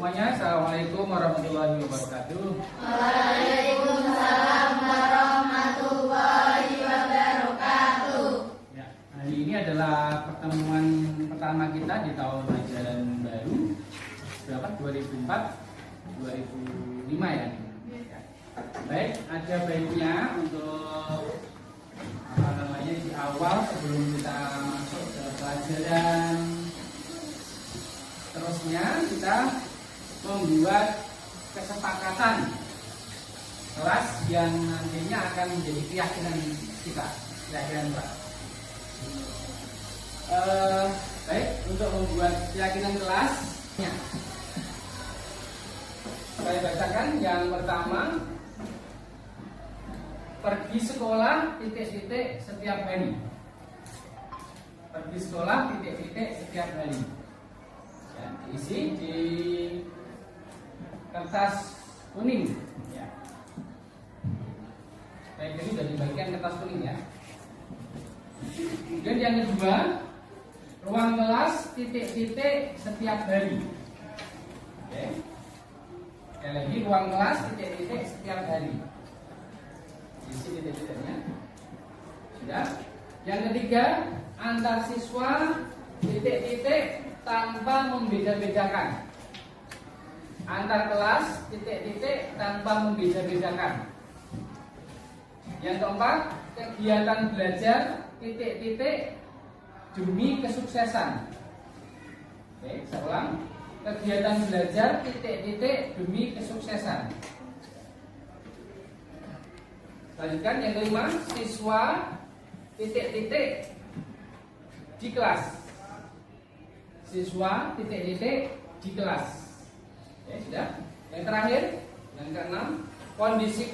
Semuanya, assalamualaikum warahmatullahi wabarakatuh. Waalaikumsalam warahmatullahi wabarakatuh. Ya, hari ini adalah pertemuan pertama kita di tahun ajaran baru berapa? 2004-2005 ya. Baik, ada baiknya untuk di awal sebelum kita masuk ke pelajaran terusnya, kita membuat kesepakatan kelas yang nantinya akan menjadi keyakinan kita, keyakinan Pak. Baik, untuk membuat keyakinan kelasnya, saya bacakan yang pertama. Pergi sekolah titik-titik setiap hari. Pergi sekolah titik-titik setiap hari. Ya, diisi di kertas kuning. Ya. Baik, ini sudah dibagikan kertas kuning ya. Kemudian yang kedua, ruang kelas titik-titik setiap hari. Oke. Sekali lagi, ruang kelas titik-titik setiap hari. Isi titik-titiknya sudah. Yang ketiga, antar siswa titik-titik tanpa membeda-bedakan. Antar kelas titik-titik tanpa membeda-bedakan. Yang keempat, kegiatan belajar titik-titik demi kesuksesan. Oke, saya ulang. Kegiatan belajar titik-titik demi kesuksesan. Lanjutkan yang kelima, siswa titik-titik di kelas. Siswa titik-titik di kelas. Oke, sudah. Yang terakhir, yang keenam, kondisi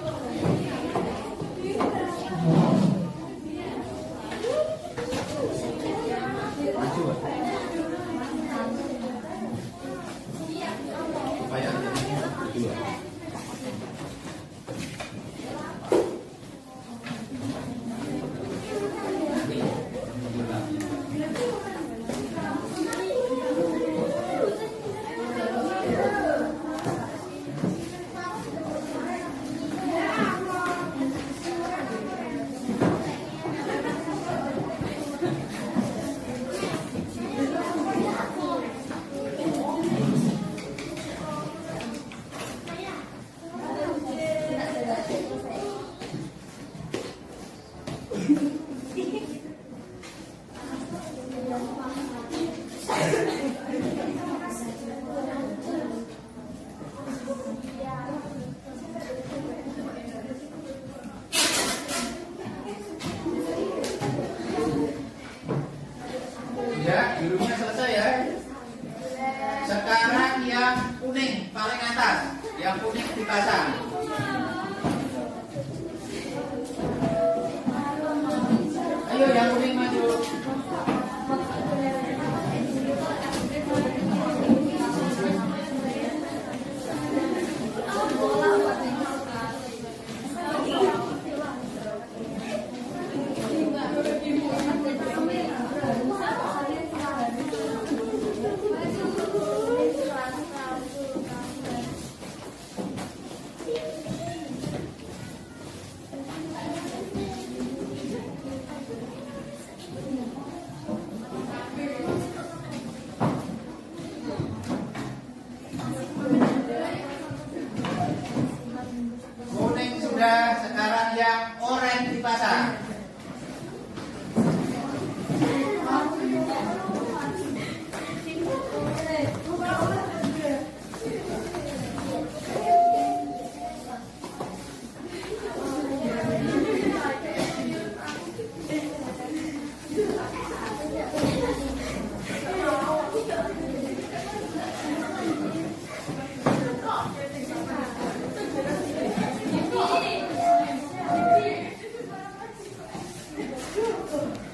ya, birunya selesai ya. Sekarang yang kuning paling atas, yang kuning dipasang. Ayo yang kuning maju. Kuning sudah, sekarang yang oranye dipasang.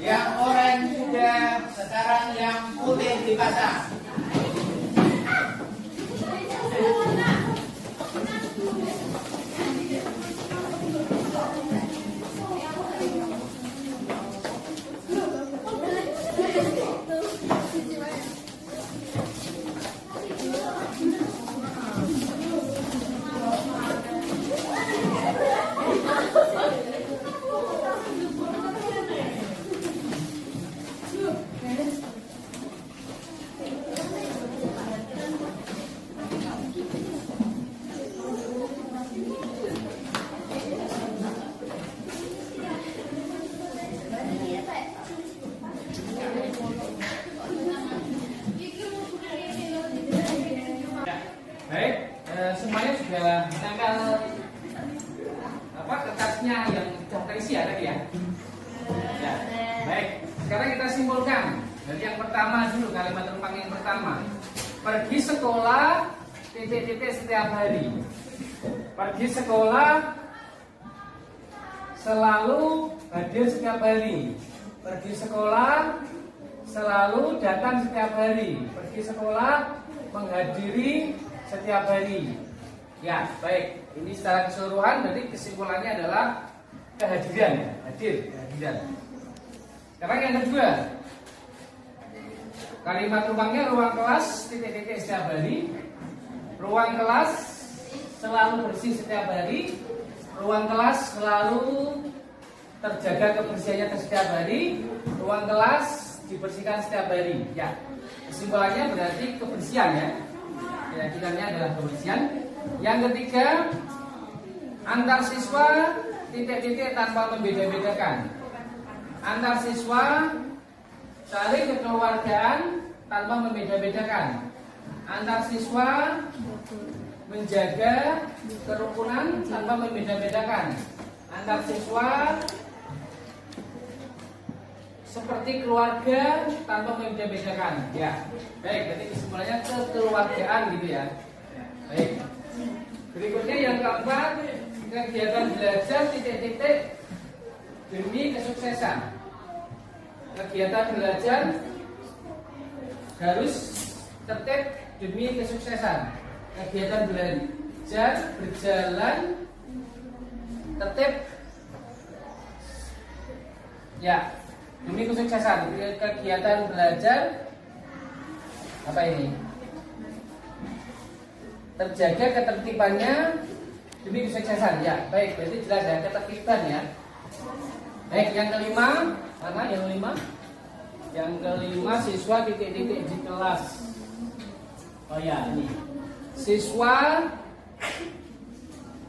Yang oranye sudah, sekarang yang putih dipasang. kelasnya yang sudah terisi ya tadi ya? Ya, baik. Sekarang kita simpulkan. Dari yang pertama dulu, kalimat rumpang yang pertama. Pergi sekolah titik-titik setiap hari. Pergi sekolah selalu hadir setiap hari. Pergi sekolah selalu datang setiap hari. Pergi sekolah menghadiri setiap hari. Ya, baik. Ini secara keseluruhan, berarti kesimpulannya adalah kehadiran, ya. Hadir, kehadiran. Sekarang yang kedua, kalimat rumpangnya ruang kelas titik-titik setiap hari. Ruang kelas selalu bersih setiap hari. Ruang kelas selalu terjaga kebersihannya setiap hari. Ruang kelas dibersihkan setiap hari. Ya, kesimpulannya berarti kebersihan ya. Keyakinannya adalah kebersihan. Yang ketiga, antar siswa titik-titik tanpa membeda-bedakan. Antar siswa saling kekeluargaan tanpa membeda-bedakan. Antar siswa menjaga kerukunan tanpa membeda-bedakan. Antar siswa seperti keluarga tanpa membeda-bedakan. Ya, baik. Berarti kesimpulannya kekeluargaan gitu ya. Baik. Berikutnya yang keempat, kegiatan belajar titik-titik demi kesuksesan. Kegiatan belajar harus tertib demi kesuksesan. Kegiatan belajar berjalan tertib ya demi kesuksesan. Kegiatan belajar apa ini? Terjaga ketertibannya demi kesuksesan. Ya, baik. Berarti jelas ya ketertiban ya. Baik, yang kelima, mana yang kelima? Yang kelima, siswa titik-titik di kelas. Oh ya, ini. Siswa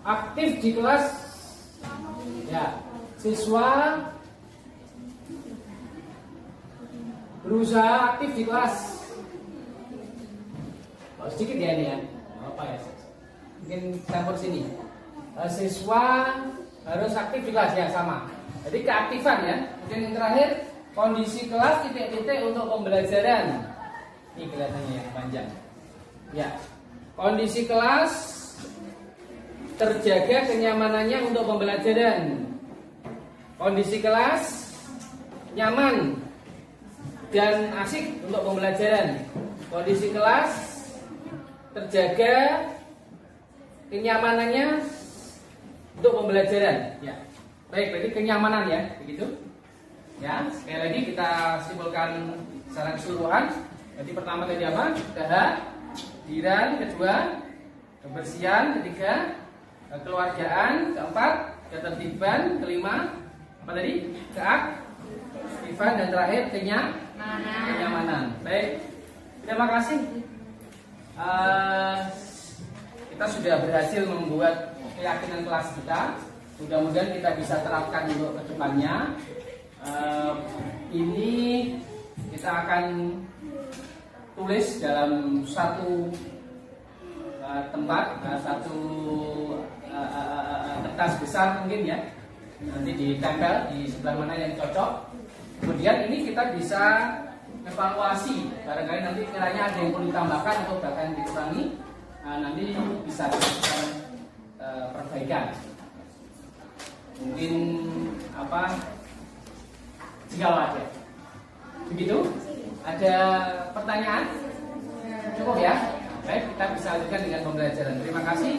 aktif di kelas. Ya, siswa berusaha aktif di kelas. Oh, sedikit ya ini ya. Apa ya? Mungkin campur sini. Siswa harus aktif di kelas ya, sama. Jadi keaktifan ya. Kemudian yang terakhir, kondisi kelas titik-titik untuk pembelajaran. Ini kelihatannya yang panjang. Ya, kondisi kelas terjaga kenyamanannya untuk pembelajaran. Kondisi kelas nyaman dan asik untuk pembelajaran. Kondisi kelas terjaga kenyamanannya untuk pembelajaran. Ya, baik. Berarti kenyamanan ya, begitu. Ya, sekali lagi kita simpulkan secara keseluruhan. Jadi pertama tadi apa? Kehadiran, kedua kebersihan, ketiga kekeluargaan, keempat ketertiban, kelima apa tadi? Keaktifan, dan terakhir kenyamanan. Baik, terima kasih. Kita sudah berhasil membuat keyakinan kelas kita. Mudah-mudahan kita bisa terapkan untuk kedepannya. Ini kita akan tulis dalam satu tempat, satu kertas besar mungkin ya. Nanti ditempel di sebelah mana yang cocok. Kemudian ini kita bisa evaluasi. Barangkali nanti kiranya ada yang perlu ditambahkan atau bahkan dikurangi. Nanti bisa dilakukan perbaikan. Mungkin apa? Jika ada. Begitu? Ada pertanyaan? Cukup ya? Baik, kita bisa lanjutkan dengan pembelajaran. Terima kasih.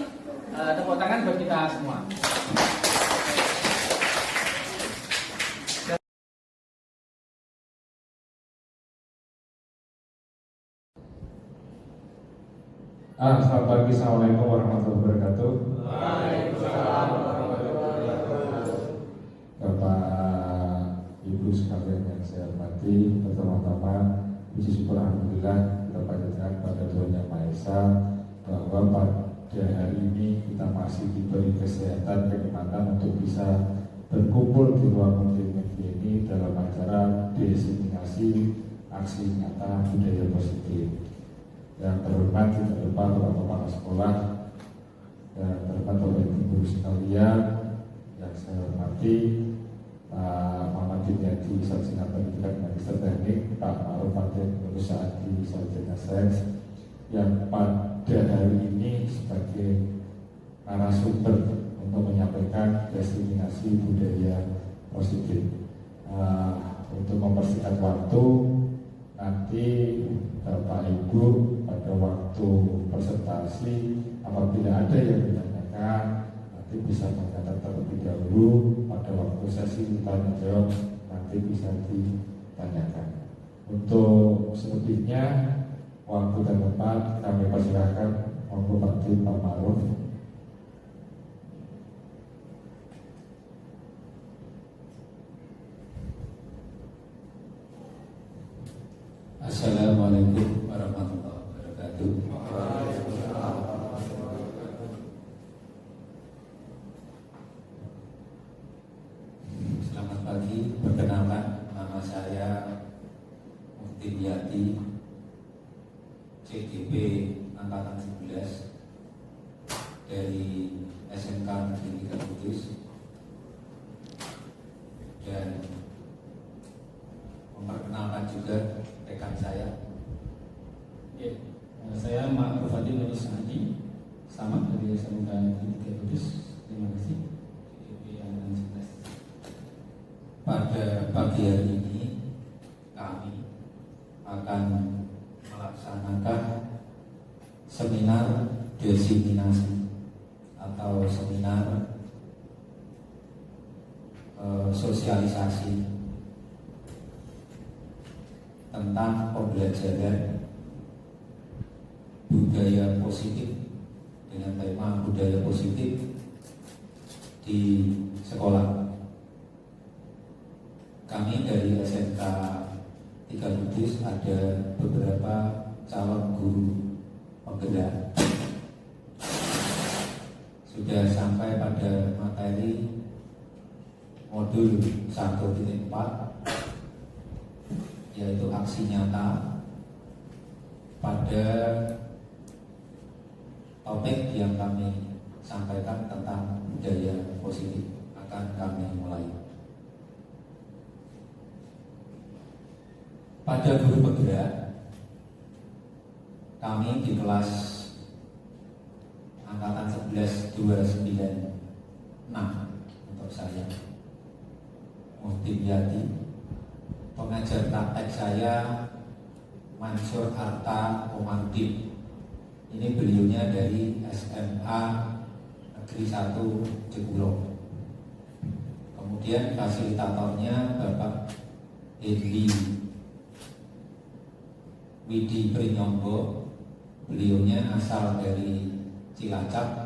Tepuk tangan buat kita semua. Selamat pagi, assalamualaikum warahmatullahi wabarakatuh. Waalaikumsalam warahmatullahi wabarakatuh. Bapak Ibu sekalian yang saya hormati, pertama-tama puji syukur alhamdulillah kita panjatkan pada Tuhan Yang Maha Esa bahwa pada hari ini kita masih diberi kesehatan, kenikmatan untuk bisa berkumpul di ruang multimedia ini dalam acara diseminasi aksi nyata budaya positif. Yang terhormat tidak lupa Bapak Kepala Sekolah, yang terhormat Bapak Ibu sekalian yang saya hormati Pak Muhammad Dimyati, Sarjana Pendidikan Magister Teknik, Pak Ma'ruf Fatih Nurusadi, Sarjana Sains, yang pada hari ini sebagai narasumber untuk menyampaikan diskriminasi budaya positif. Untuk mempersingkat waktu, nanti Bapak Ibu pada waktu presentasi apabila ada yang ditanyakan nanti bisa berkata terlebih dahulu. Pada waktu sesi tanya jawab nanti bisa ditanyakan. Untuk selebihnya waktu dan tempat kami persilahkan. Monggo Pak Ma'ruf. Assalamualaikum warahmatullahi wabarakatuh. Selamat pagi, perkenalkan nama saya Mufti Yati, CDP Angkatan 11 dari SMK Negeri 3 Kudus, dan memperkenalkan juga rekan saya. Saya Ma'ruf Fatih Nurusadi, sama dari SMK Negeri 3 Kudus. Terima kasih. Pada pagi hari ini kami akan melaksanakan seminar diseminasi atau seminar sosialisasi tentang pembelajaran budaya positif dengan tema budaya positif di sekolah. Kami dari SMK 3 Kudus ada beberapa calon guru penggerak. Sudah sampai pada materi modul 1.4, yaitu aksi nyata pada topik yang kami sampaikan tentang budaya positif. Akan kami mulai. Pada guru penggerak, kami di kelas angkatan 11 296 untuk saya Mufti Yati, pengajar praktek saya Mansur Arta Omardin. Ini beliaunya dari SMA Negeri 1 Jepuro. Kemudian fasilitatornya Bapak Hendy Widi Prinyonggo, beliaunya asal dari Cilacap,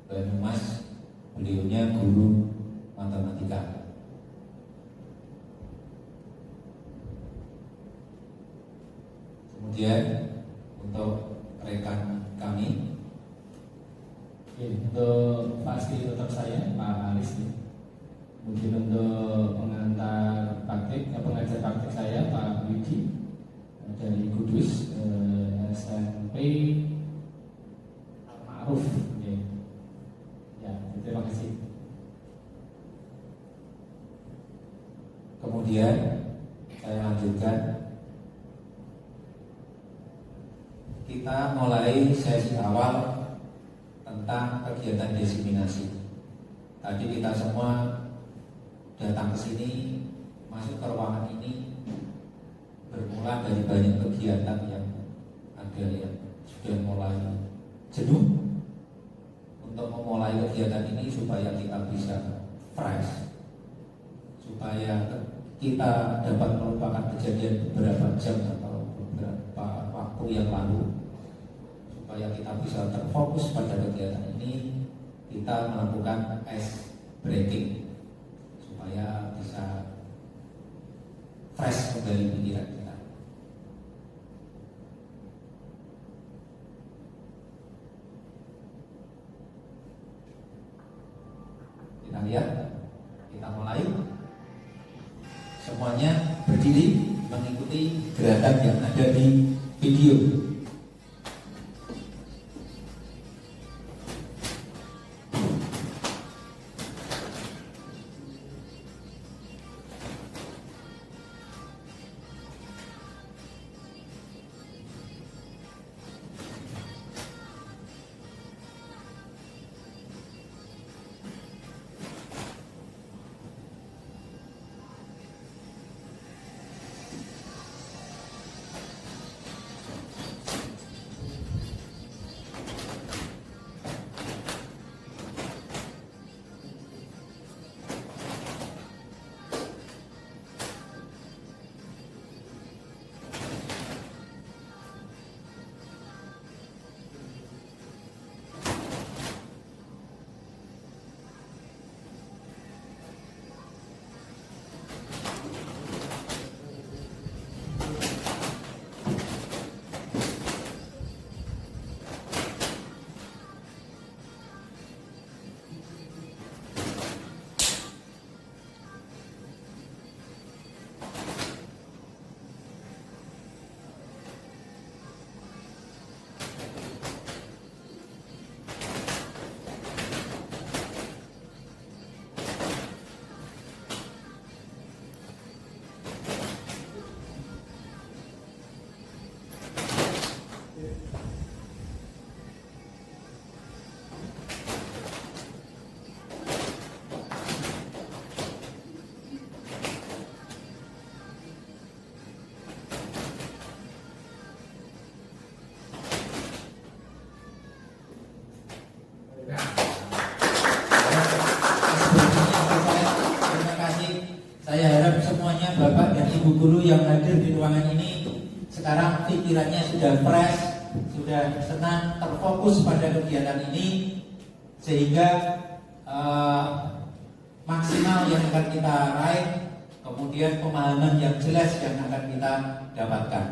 Banyumas, beliaunya guru matematika. Kemudian untuk rekan kami, untuk fasilitator saya Pak Aris, mungkin untuk pengantar praktik, pengajar praktik saya Pak Widi dari Kudus, SMP Ma'ruf. Ya, terima kasih. kemudian saya lanjutkan. Kita mulai sesi awal tentang kegiatan diseminasi. Tadi kita semua datang ke sini, masuk ke ruangan ini bermula dari banyak kegiatan yang ada yang sudah mulai jenuh. Untuk memulai kegiatan ini supaya kita bisa fresh, supaya kita dapat melupakan kejadian beberapa jam atau beberapa waktu yang lalu, supaya kita bisa terfokus pada kegiatan ini. Kita melakukan ice breaking supaya bisa fresh kembali pikiran kita. Kita lihat, kita mulai. Semuanya berdiri mengikuti gerakan yang ada di video. Bapak dan Ibu guru yang hadir di ruangan ini sekarang pikirannya sudah fresh, sudah senang, terfokus pada kegiatan ini, sehingga maksimal yang akan kita raih, kemudian pemahaman yang jelas yang akan kita dapatkan.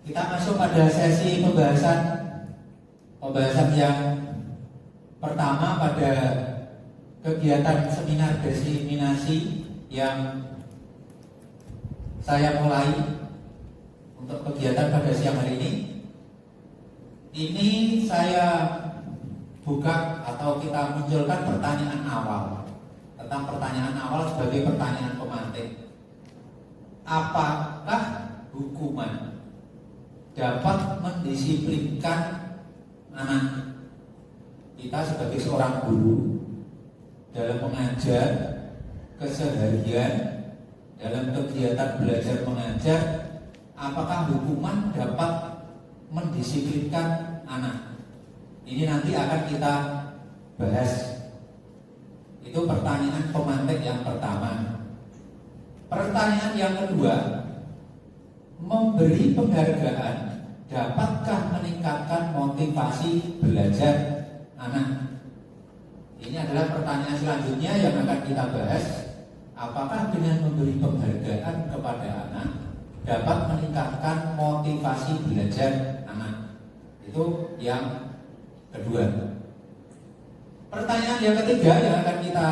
Kita masuk pada sesi pembahasan yang pertama pada kegiatan seminar diseminasi yang saya mulai untuk kegiatan pada siang hari ini. Ini saya buka atau kita munculkan pertanyaan awal, tentang pertanyaan awal sebagai pertanyaan pemantik. Apakah hukuman dapat mendisiplinkan anak kita sebagai seorang guru dalam mengajar keseharian, dalam kegiatan belajar mengajar? Apakah hukuman dapat mendisiplinkan anak? Ini nanti akan kita bahas. Itu pertanyaan pemantik yang pertama. Pertanyaan yang kedua, memberi penghargaan dapatkah meningkatkan motivasi belajar anak? Ini adalah pertanyaan selanjutnya yang akan kita bahas. Apakah dengan memberi penghargaan kepada anak dapat meningkatkan motivasi belajar anak? Itu yang kedua. Pertanyaan yang ketiga yang akan kita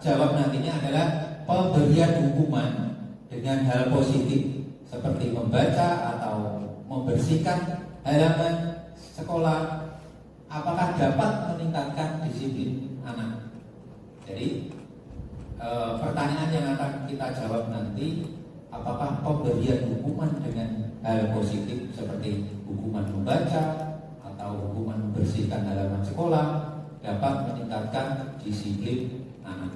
jawab nantinya adalah pemberian hukuman dengan hal positif seperti membaca atau membersihkan halaman sekolah, apakah dapat meningkatkan disiplin anak? Jadi pertanyaan yang akan kita jawab nanti, apakah pemberian hukuman dengan hal positif seperti hukuman membaca atau hukuman membersihkan halaman sekolah dapat meningkatkan disiplin anak?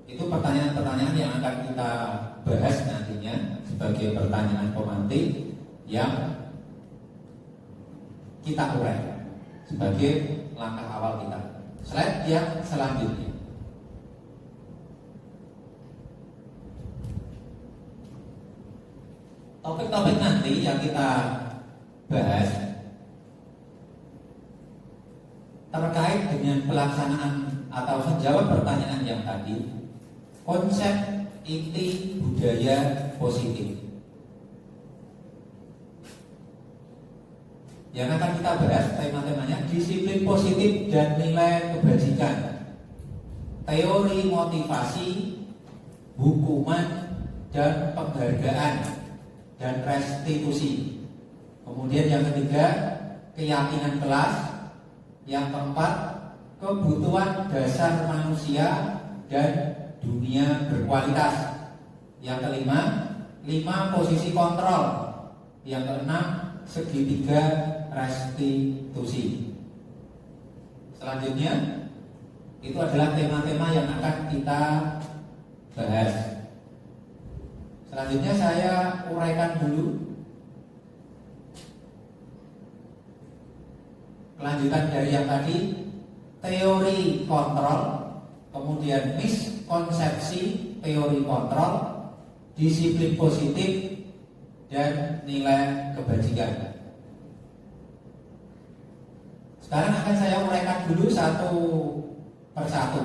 Itu pertanyaan-pertanyaan yang akan kita bahas nantinya sebagai pertanyaan pemantik yang kita urai sebagai langkah awal kita. Slide yang selanjutnya. Topik-topik nanti yang kita bahas terkait dengan pelaksanaan atau menjawab pertanyaan yang tadi, konsep inti budaya positif. Yang akan kita bahas tema-temanya disiplin positif dan nilai kebajikan, teori motivasi, hukuman dan penghargaan dan restitusi. Kemudian yang ketiga, keyakinan kelas. Yang keempat, kebutuhan dasar manusia dan dunia berkualitas. Yang kelima, 5 posisi kontrol. Yang keenam, segitiga restitusi. Selanjutnya, itu adalah tema-tema yang akan kita bahas. Selanjutnya saya uraikan dulu kelanjutan dari yang tadi, teori kontrol, kemudian miskonsepsi teori kontrol, disiplin positif, dan nilai kebajikan. Sekarang akan saya uraikan dulu satu persatu.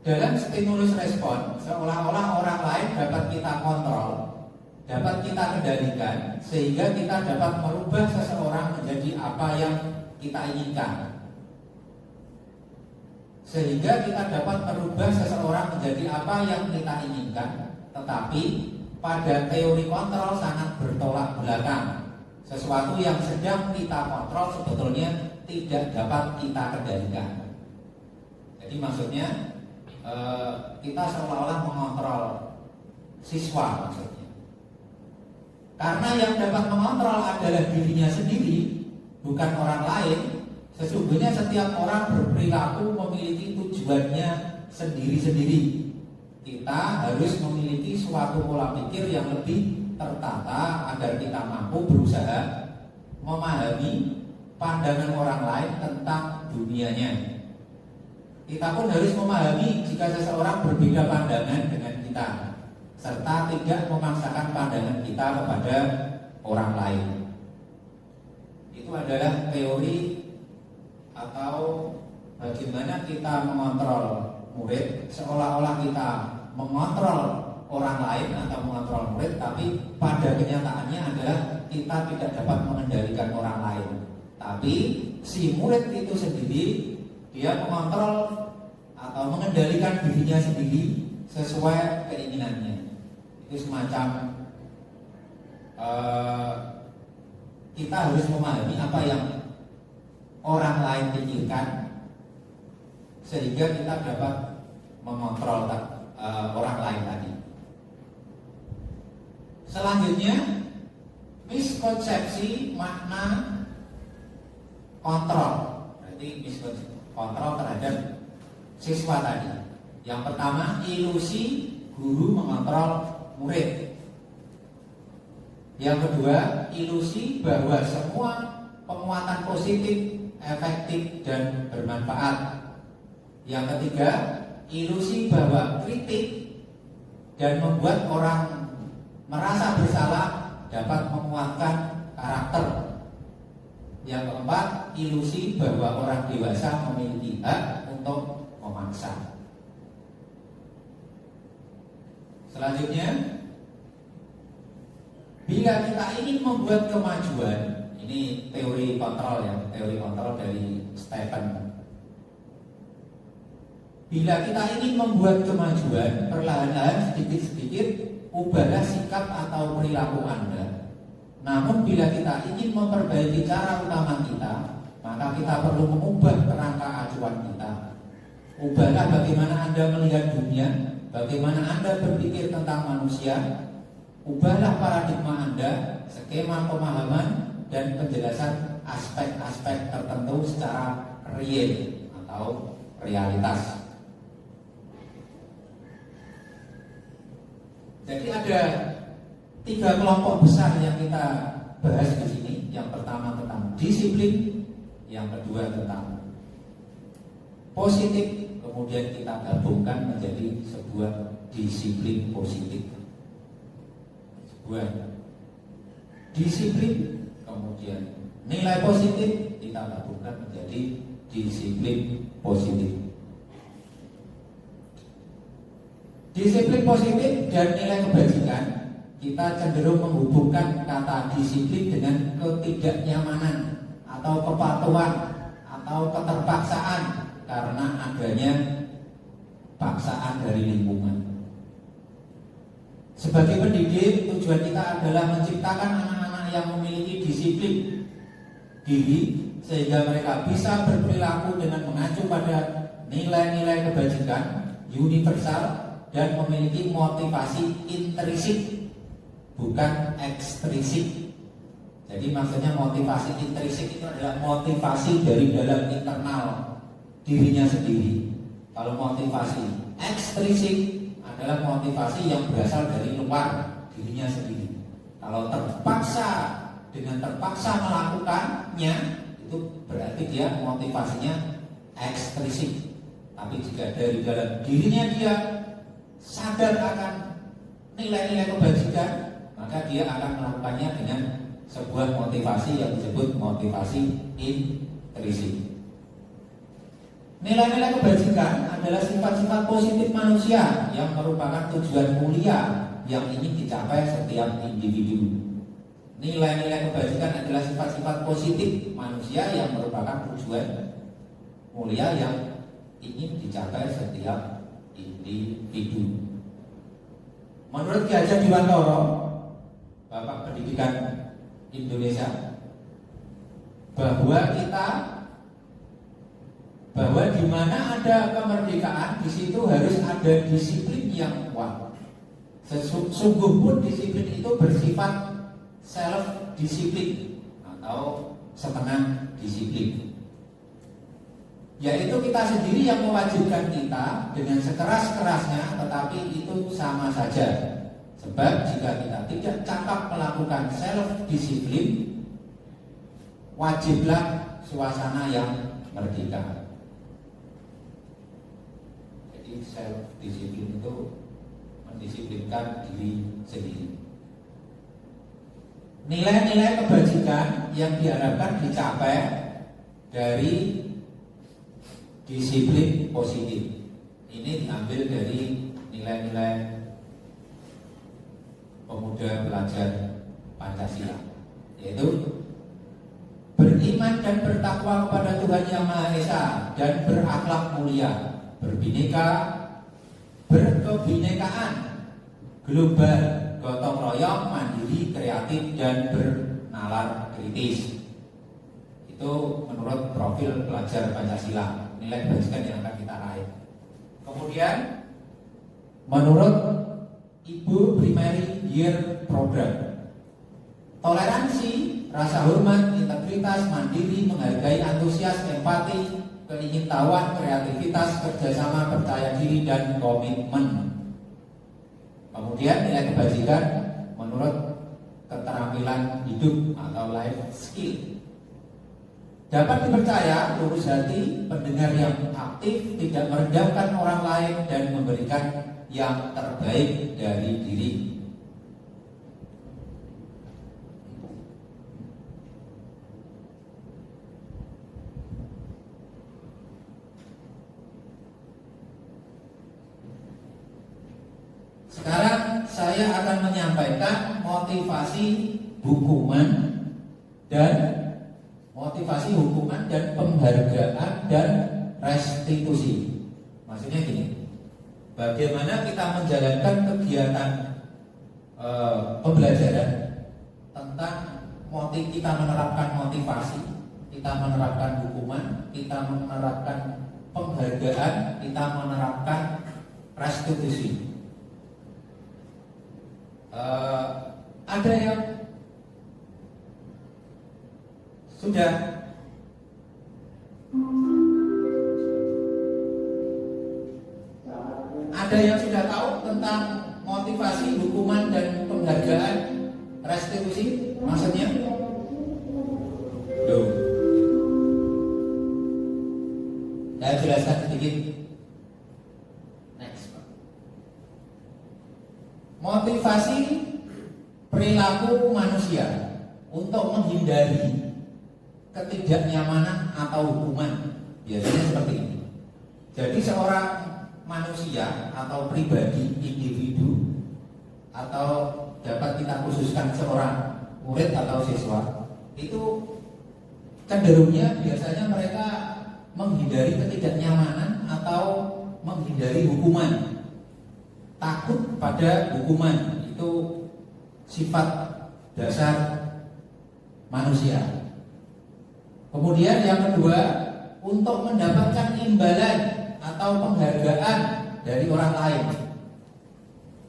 Dalam stimulus respon, seolah-olah orang lain dapat kita kontrol, dapat kita kendalikan, sehingga kita dapat merubah seseorang menjadi apa yang kita inginkan. Sehingga kita dapat merubah seseorang menjadi apa yang kita inginkan. Tetapi pada teori kontrol sangat bertolak belakang. Sesuatu yang sedang kita kontrol sebetulnya tidak dapat kita kendalikan. Jadi maksudnya kita seolah-olah mengontrol siswa maksudnya. Karena yang dapat mengontrol adalah dirinya sendiri, bukan orang lain. Sesungguhnya setiap orang berperilaku memiliki tujuannya sendiri-sendiri. Kita harus memiliki suatu pola pikir yang lebih tertata agar kita mampu berusaha memahami pandangan orang lain tentang dunianya. Kita pun harus memahami jika seseorang berbeda pandangan dengan kita, serta tidak memaksakan pandangan kita kepada orang lain. Itu adalah teori atau bagaimana kita mengontrol murid, seolah-olah kita mengontrol orang lain atau mengontrol murid, tapi pada kenyataannya adalah kita tidak dapat mengendalikan orang lain. Tapi si murid itu sendiri, dia mengontrol atau mengendalikan dirinya sendiri sesuai keinginannya. Itu semacam kita harus memahami apa yang orang lain pikirkan sehingga kita dapat mengontrol orang lain tadi. Selanjutnya, miskonsepsi makna kontrol. Berarti miskonsepsi kontrol terhadap siswa tadi. Yang pertama, ilusi guru mengontrol murid. Yang kedua, ilusi bahwa semua penguatan positif, efektif, dan bermanfaat. Yang ketiga, ilusi bahwa kritik dan membuat orang merasa bersalah dapat menguatkan karakter. Yang keempat, ilusi bahwa orang dewasa memiliki hak untuk memaksa. Selanjutnya, bila kita ingin membuat kemajuan, ini teori kontrol ya, teori kontrol dari Stephen. Bila kita ingin membuat kemajuan, perlahan-lahan sedikit-sedikit ubahlah sikap atau perilaku Anda. Namun bila kita ingin memperbaiki cara utama kita, maka kita perlu mengubah kerangka acuan kita. Ubahlah bagaimana Anda melihat dunia, bagaimana Anda berpikir tentang manusia. Ubahlah paradigma Anda, skema pemahaman dan penjelasan aspek-aspek tertentu secara real atau realitas. Jadi ada 3 kelompok besar yang kita bahas di sini. Yang pertama tentang disiplin, yang kedua tentang positif, kemudian kita gabungkan menjadi sebuah disiplin positif. Sebuah disiplin, kemudian nilai positif, kita gabungkan menjadi disiplin positif. Disiplin positif dan nilai kebajikan, kita cenderung menghubungkan kata disiplin dengan ketidaknyamanan atau kepatuhan atau keterpaksaan karena adanya paksaan dari lingkungan. Sebagai pendidik, tujuan kita adalah menciptakan anak-anak yang memiliki disiplin diri sehingga mereka bisa berperilaku dengan mengacu pada nilai-nilai kebajikan universal dan memiliki motivasi intrinsik, bukan ekstrinsik. Jadi maksudnya motivasi intrinsik itu adalah motivasi dari dalam internal dirinya sendiri. Kalau motivasi ekstrinsik adalah motivasi yang berasal dari luar dirinya sendiri. Kalau dengan terpaksa melakukannya, itu berarti dia motivasinya ekstrinsik. Tapi jika dari dalam dirinya dia sadar akan nilai-nilai kebajikan, maka dia akan melakukannya dengan sebuah motivasi yang disebut motivasi intrinsik. Nilai-nilai kebajikan adalah sifat-sifat positif manusia yang merupakan tujuan mulia yang ingin dicapai setiap individu. Nilai-nilai kebajikan adalah sifat-sifat positif manusia yang merupakan tujuan mulia yang ingin dicapai setiap individu. Menurut Ki Hajar Dewantara, Bapak Pendidikan Indonesia, bahwa di mana ada kemerdekaan, di situ harus ada disiplin yang kuat. Sesungguh pun disiplin itu bersifat self disiplin atau setengah disiplin. yaitu kita sendiri yang mewajibkan kita dengan sekeras-kerasnya, tetapi itu sama saja. Sebab jika kita tidak cakap melakukan self-disiplin, wajiblah suasana yang merdeka. Jadi self-disiplin itu mendisiplinkan diri sendiri. Nilai-nilai kebajikan yang diharapkan dicapai dari disiplin positif ini diambil dari nilai-nilai pemuda pelajar Pancasila, yaitu beriman dan bertakwa kepada Tuhan Yang Maha Esa dan berakhlak mulia, berbineka, berkebinekaan, global, gotong royong, mandiri, kreatif, dan bernalar kritis. Itu menurut profil pelajar Pancasila, nilai kebajikan yang akan kita raih. Kemudian menurut Ibu Primary Year Program, toleransi, rasa hormat, integritas, mandiri, menghargai, antusias, empati, keingintahuan, kreativitas, kerjasama, percaya diri, dan komitmen. Kemudian nilai kebajikan menurut keterampilan hidup atau life skill, dapat dipercaya, lurus hati, pendengar yang aktif, tidak merendahkan orang lain, dan memberikan yang terbaik dari diri. Sekarang saya akan menyampaikan motivasi hukuman dan penghargaan dan restitusi. Maksudnya gini, bagaimana kita menjalankan kegiatan pembelajaran tentang kita menerapkan motivasi, kita menerapkan hukuman, kita menerapkan penghargaan, kita menerapkan restitusi. Ada yang sudah tahu tentang motivasi, hukuman, dan penghargaan, restitusi? Maksudnya? Belum. Saya jelaskan sedikit. Next. Motivasi perilaku manusia untuk menghindari ketidaknyamanan atau hukuman biasanya seperti ini. Jadi seorang manusia atau pribadi, individu, atau dapat kita khususkan seorang murid atau siswa, itu cenderungnya biasanya mereka menghindari ketidaknyamanan atau menghindari hukuman. Takut pada hukuman itu sifat dasar manusia. Kemudian yang kedua, untuk mendapatkan imbalan atau penghargaan dari orang lain.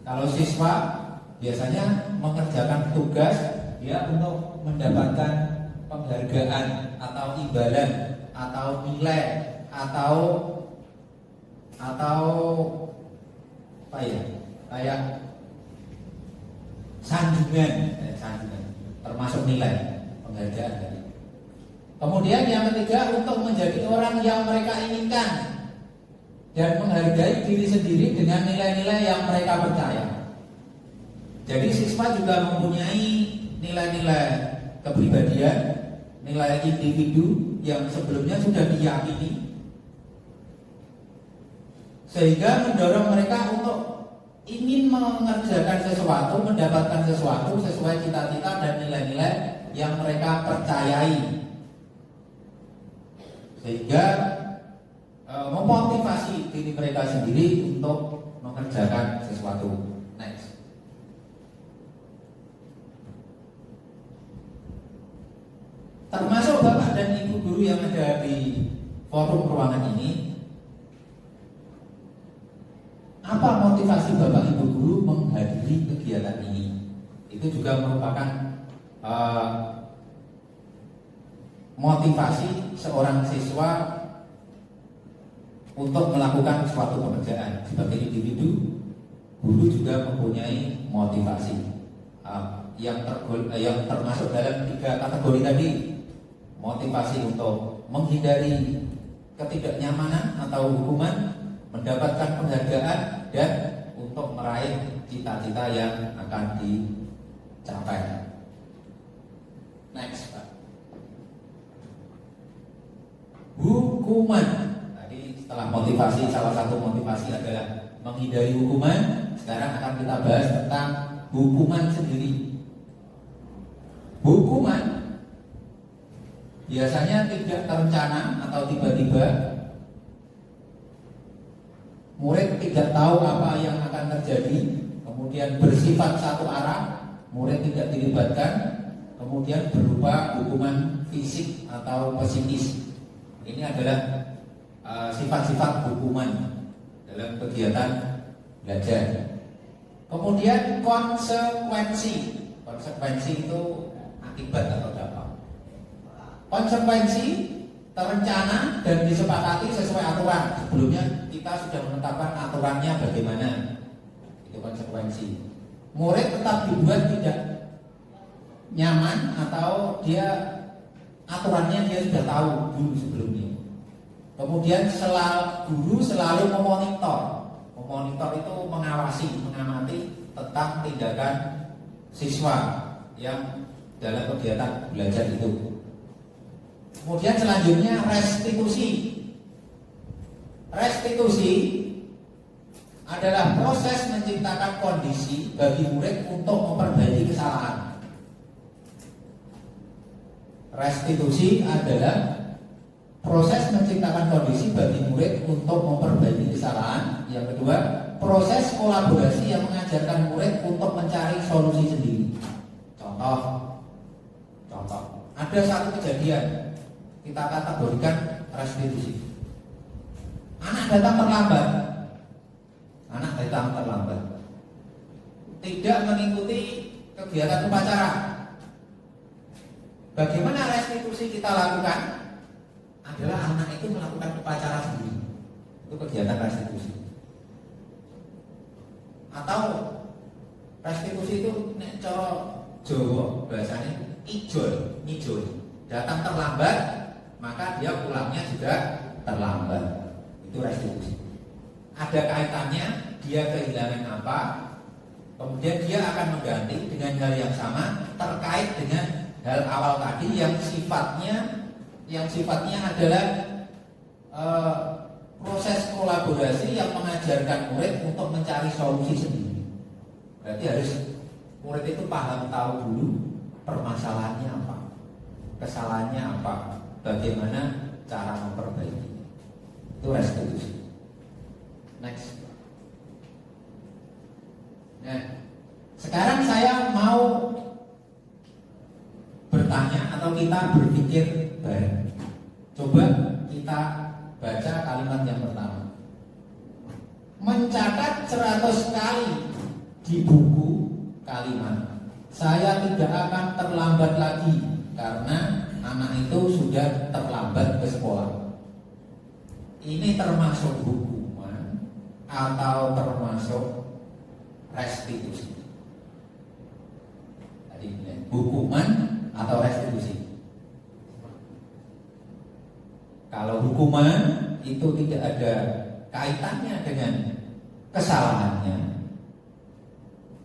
Kalau siswa biasanya mengerjakan tugas, dia untuk mendapatkan penghargaan atau imbalan atau nilai atau apa ya, kayak sanjungan, termasuk nilai penghargaan dari. Kemudian yang ketiga, untuk menjadi orang yang mereka inginkan dan menghargai diri sendiri dengan nilai-nilai yang mereka percaya. Jadi siswa juga mempunyai nilai-nilai kepribadian, nilai individu yang sebelumnya sudah diyakini, sehingga mendorong mereka untuk ingin mengerjakan sesuatu, mendapatkan sesuatu sesuai cita-cita dan nilai-nilai yang mereka percayai, sehingga memotivasi diri mereka sendiri untuk mengerjakan sesuatu. Next. Termasuk Bapak dan Ibu guru yang ada di forum ruangan ini, apa motivasi Bapak Ibu guru menghadiri kegiatan ini? Itu juga merupakan motivasi seorang siswa untuk melakukan suatu pekerjaan. Sebagai individu, guru juga mempunyai motivasi yang termasuk dalam 3 kategori tadi. Motivasi untuk menghindari ketidaknyamanan atau hukuman, mendapatkan penghargaan, dan untuk meraih cita-cita yang akan dicapai. Next, Pak. Hukuman. Tadi setelah motivasi, salah satu motivasi adalah menghindari hukuman. Sekarang akan kita bahas tentang hukuman sendiri. Hukuman biasanya tidak terencana atau tiba-tiba. Murid tidak tahu apa yang akan terjadi, kemudian bersifat satu arah, murid tidak dilibatkan, kemudian berupa hukuman fisik atau psikis. Ini adalah sifat-sifat hukuman dalam kegiatan belajar. Kemudian konsekuensi. Konsekuensi itu akibat atau dampak. Konsekuensi terencana dan disepakati sesuai aturan. Sebelumnya kita sudah menetapkan aturannya bagaimana. Itu konsekuensi. Murid tetap dibuat tidak nyaman atau aturannya dia sudah tahu dulu sebelumnya. Kemudian guru selalu memonitor. Memonitor itu mengawasi, mengamati tentang tindakan siswa yang dalam kegiatan belajar itu. Kemudian selanjutnya restitusi. Restitusi adalah proses menciptakan kondisi bagi murid untuk memperbaiki kesalahan. Restitusi adalah proses menciptakan kondisi bagi murid untuk memperbaiki kesalahan. Yang kedua, proses kolaborasi yang mengajarkan murid untuk mencari solusi sendiri. Contoh, ada satu kejadian kita kategorikan restitusi. Anak datang terlambat, tidak mengikuti kegiatan upacara. Bagaimana restitusi kita lakukan? Adalah anak itu melakukan upacara sendiri. Itu kegiatan restitusi. Atau restitusi itu nek cara Jawa bahasanya ngijol. Datang terlambat, maka dia pulangnya juga terlambat. Itu restitusi. Ada kaitannya, dia kehilangan apa, kemudian dia akan mengganti dengan hal yang sama terkait dengan hal awal tadi yang sifatnya adalah proses kolaborasi yang mengajarkan murid untuk mencari solusi sendiri. Berarti harus murid itu paham, tahu dulu permasalahannya apa, kesalahannya apa, bagaimana cara memperbaiki. Itu restitusi. Next. Nah, sekarang saya mau bertanya atau kita berpikir bareng. Coba kita baca kalimat yang pertama. Mencatat 100 kali di buku kalimat. Saya tidak akan terlambat lagi karena anak itu sudah terlambat ke sekolah. Ini termasuk hukuman atau termasuk restitusi? Tadi hukuman atau restitusi? Kalau hukuman itu tidak ada kaitannya dengan kesalahannya.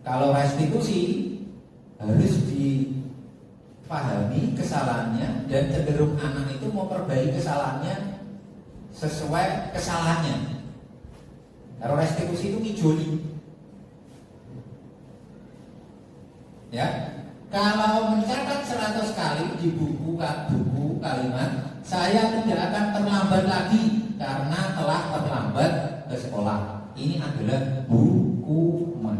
Kalau restitusi harus dipahami kesalahannya dan cenderung anak itu memperbaiki kesalahannya sesuai kesalahannya. Kalau restitusi itu ngijoli. Ya. Kalau mencatat 100 kali di buku kalimat, saya tidak akan terlambat lagi karena telah terlambat ke sekolah. Ini adalah hukuman.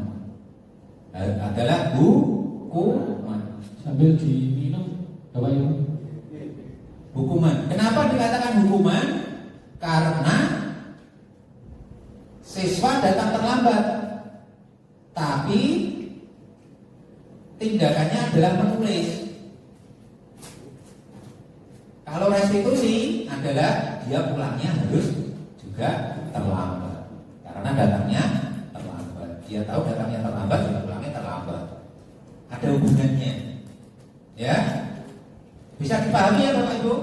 Sambil diminum, Bapak Ibu. Hukuman. Kenapa dikatakan hukuman? Karena siswa datang terlambat, tapi tindakannya adalah menulis. Kalau restitusi adalah dia pulangnya harus juga juga terlambat karena datangnya terlambat. Dia tahu datangnya terlambat, juga pulangnya terlambat. Ada hubungannya, ya. Bisa dipahami ya Bapak Ibu?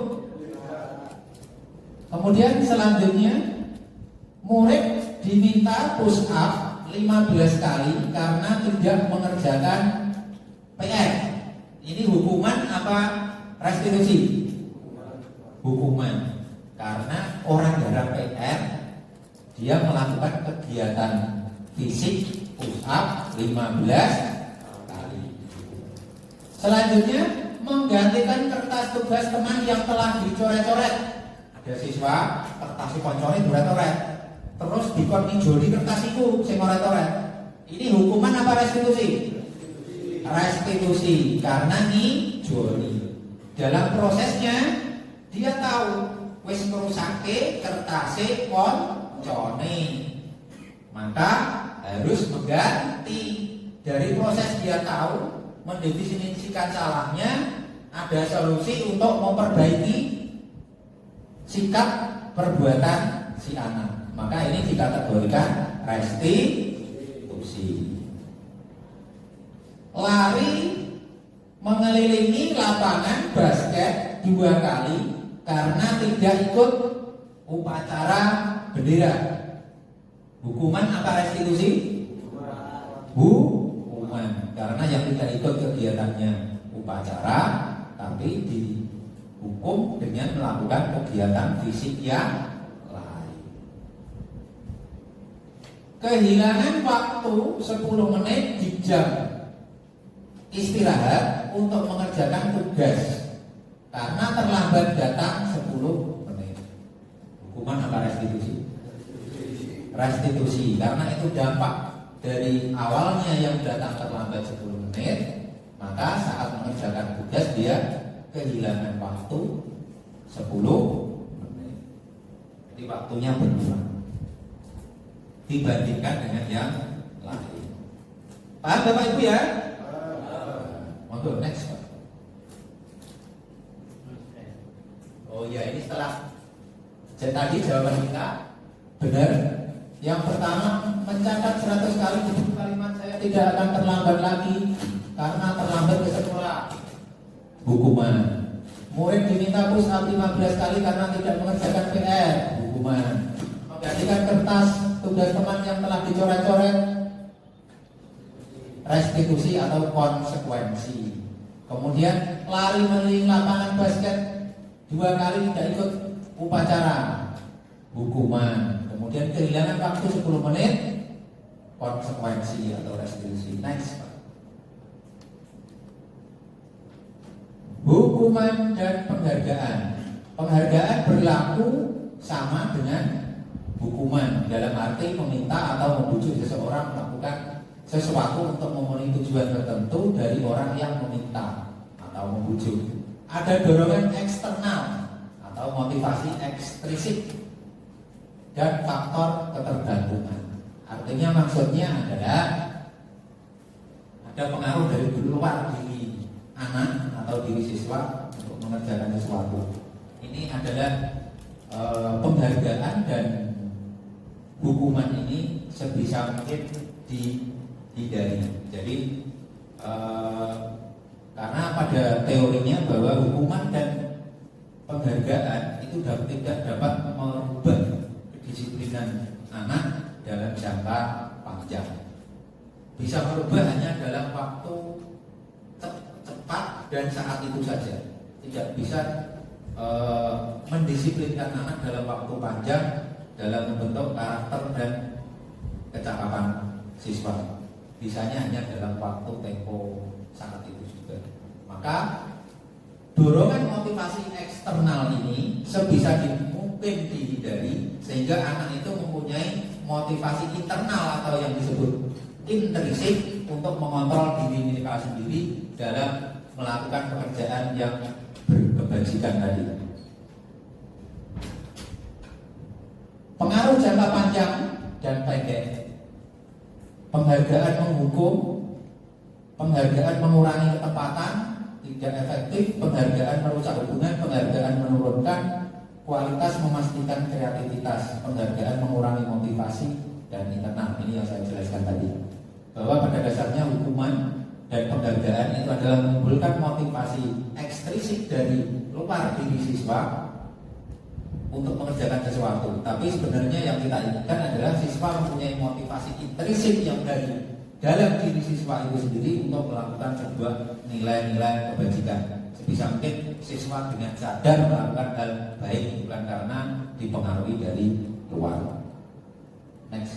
Kemudian selanjutnya murid diminta push up 15 kali karena tidak mengerjakan PR. Ini hukuman apa restitusi? Hukuman. Karena orang jarang PR, dia melakukan kegiatan fisik push up 15 kali. Selanjutnya menggantikan kertas tugas teman yang telah dicoret-coret. Ada siswa kertas koncone coret-coret, terus dikon ngijoli kertas iku sing coret-coret. Ini hukuman apa restitusi? Restitusi karena ngijoli. Dalam prosesnya dia tahu wis ngrusake kertase koncone, maka harus mengganti. Dari proses dia tahu mendefinisikan salahnya, ada solusi untuk memperbaiki sikap perbuatan si anak. Maka ini dikategorikan restitusi. Lari mengelilingi lapangan basket 2 kali karena tidak ikut upacara bendera. Hukuman apa restitusi? Hukuman. Karena yang tidak ikut kegiatannya upacara, tapi dihukum dengan melakukan kegiatan fisik yang lain. Kehilangan waktu 10 menit di jam istirahat untuk mengerjakan tugas karena terlambat datang 10 menit. Hukuman apa restitusi? Restitusi, karena itu dampak dari awalnya yang datang terlambat 10 menit, maka saat mengerjakan tugas dia kehilangan waktu 10 menit. Jadi waktunya berkurang dibandingkan dengan yang lain. Paham Bapak Ibu ya? Monggo next Pak. Oh ya, ini setelah tadi jawaban kita benar. Yang pertama, mencatat 100 kali di kalimat saya tidak akan terlambat lagi karena terlambat ke sekolah. Hukuman. Murid diminta push up 15 kali karena tidak mengerjakan PR. Hukuman. Menggantikan kertas tugas teman yang telah dicoret-coret. Restitusi atau konsekuensi. Kemudian lari mengelilingi lapangan basket 2 kali tidak ikut upacara. Hukuman. Kemudian kehilangan waktu 10 menit, konsekuensi atau restitusi. Next Pak. Hukuman dan penghargaan. Penghargaan berlaku sama dengan hukuman, dalam arti meminta atau membujuk seseorang melakukan sesuatu untuk memenuhi tujuan tertentu dari orang yang meminta atau membujuk. Ada dorongan eksternal atau motivasi ekstrinsik dan faktor ketergantungan. Artinya maksudnya adalah ada pengaruh dari luar diri anak atau diri siswa untuk mengerjakan sesuatu. Ini adalah penghargaan dan hukuman ini sebisa mungkin dihindari. Jadi karena pada teorinya bahwa hukuman dan penghargaan itu tidak dapat merubah kedisiplinan anak dalam jangka panjang. Bisa merubah hanya dalam waktu cepat dan saat itu saja. Tidak bisa mendisiplinkan anak dalam waktu panjang dalam membentuk karakter dan kecakapan siswa. Bisanya hanya dalam waktu tempo saat itu juga. Maka dorongan motivasi eksternal ini sebisa mungkin dihindari sehingga anak itu mempunyai motivasi internal atau yang disebut intrinsik untuk mengontrol diri mereka sendiri dalam melakukan pekerjaan yang berkebajikan tadi. Pengaruh jangka panjang dan pendek. Penghargaan menghukum, penghargaan mengurangi ketepatan, tidak efektif, penghargaan merusak hubungan, penghargaan menurunkan, kualitas memastikan kreativitas, penghargaan mengurangi motivasi dan internal. Ini yang saya jelaskan tadi, bahwa pada dasarnya hukuman dan penghargaan itu adalah menimbulkan motivasi ekstrinsik dari luar diri siswa untuk mengerjakan sesuatu. Tapi sebenarnya yang kita inginkan adalah siswa mempunyai motivasi intrinsik yang dari dalam diri siswa itu sendiri untuk melakukan sebuah nilai-nilai kebajikan. Sebisa mungkin siswa dengan sadar melakukan hal baik, bukan karena dipengaruhi dari luar. Next.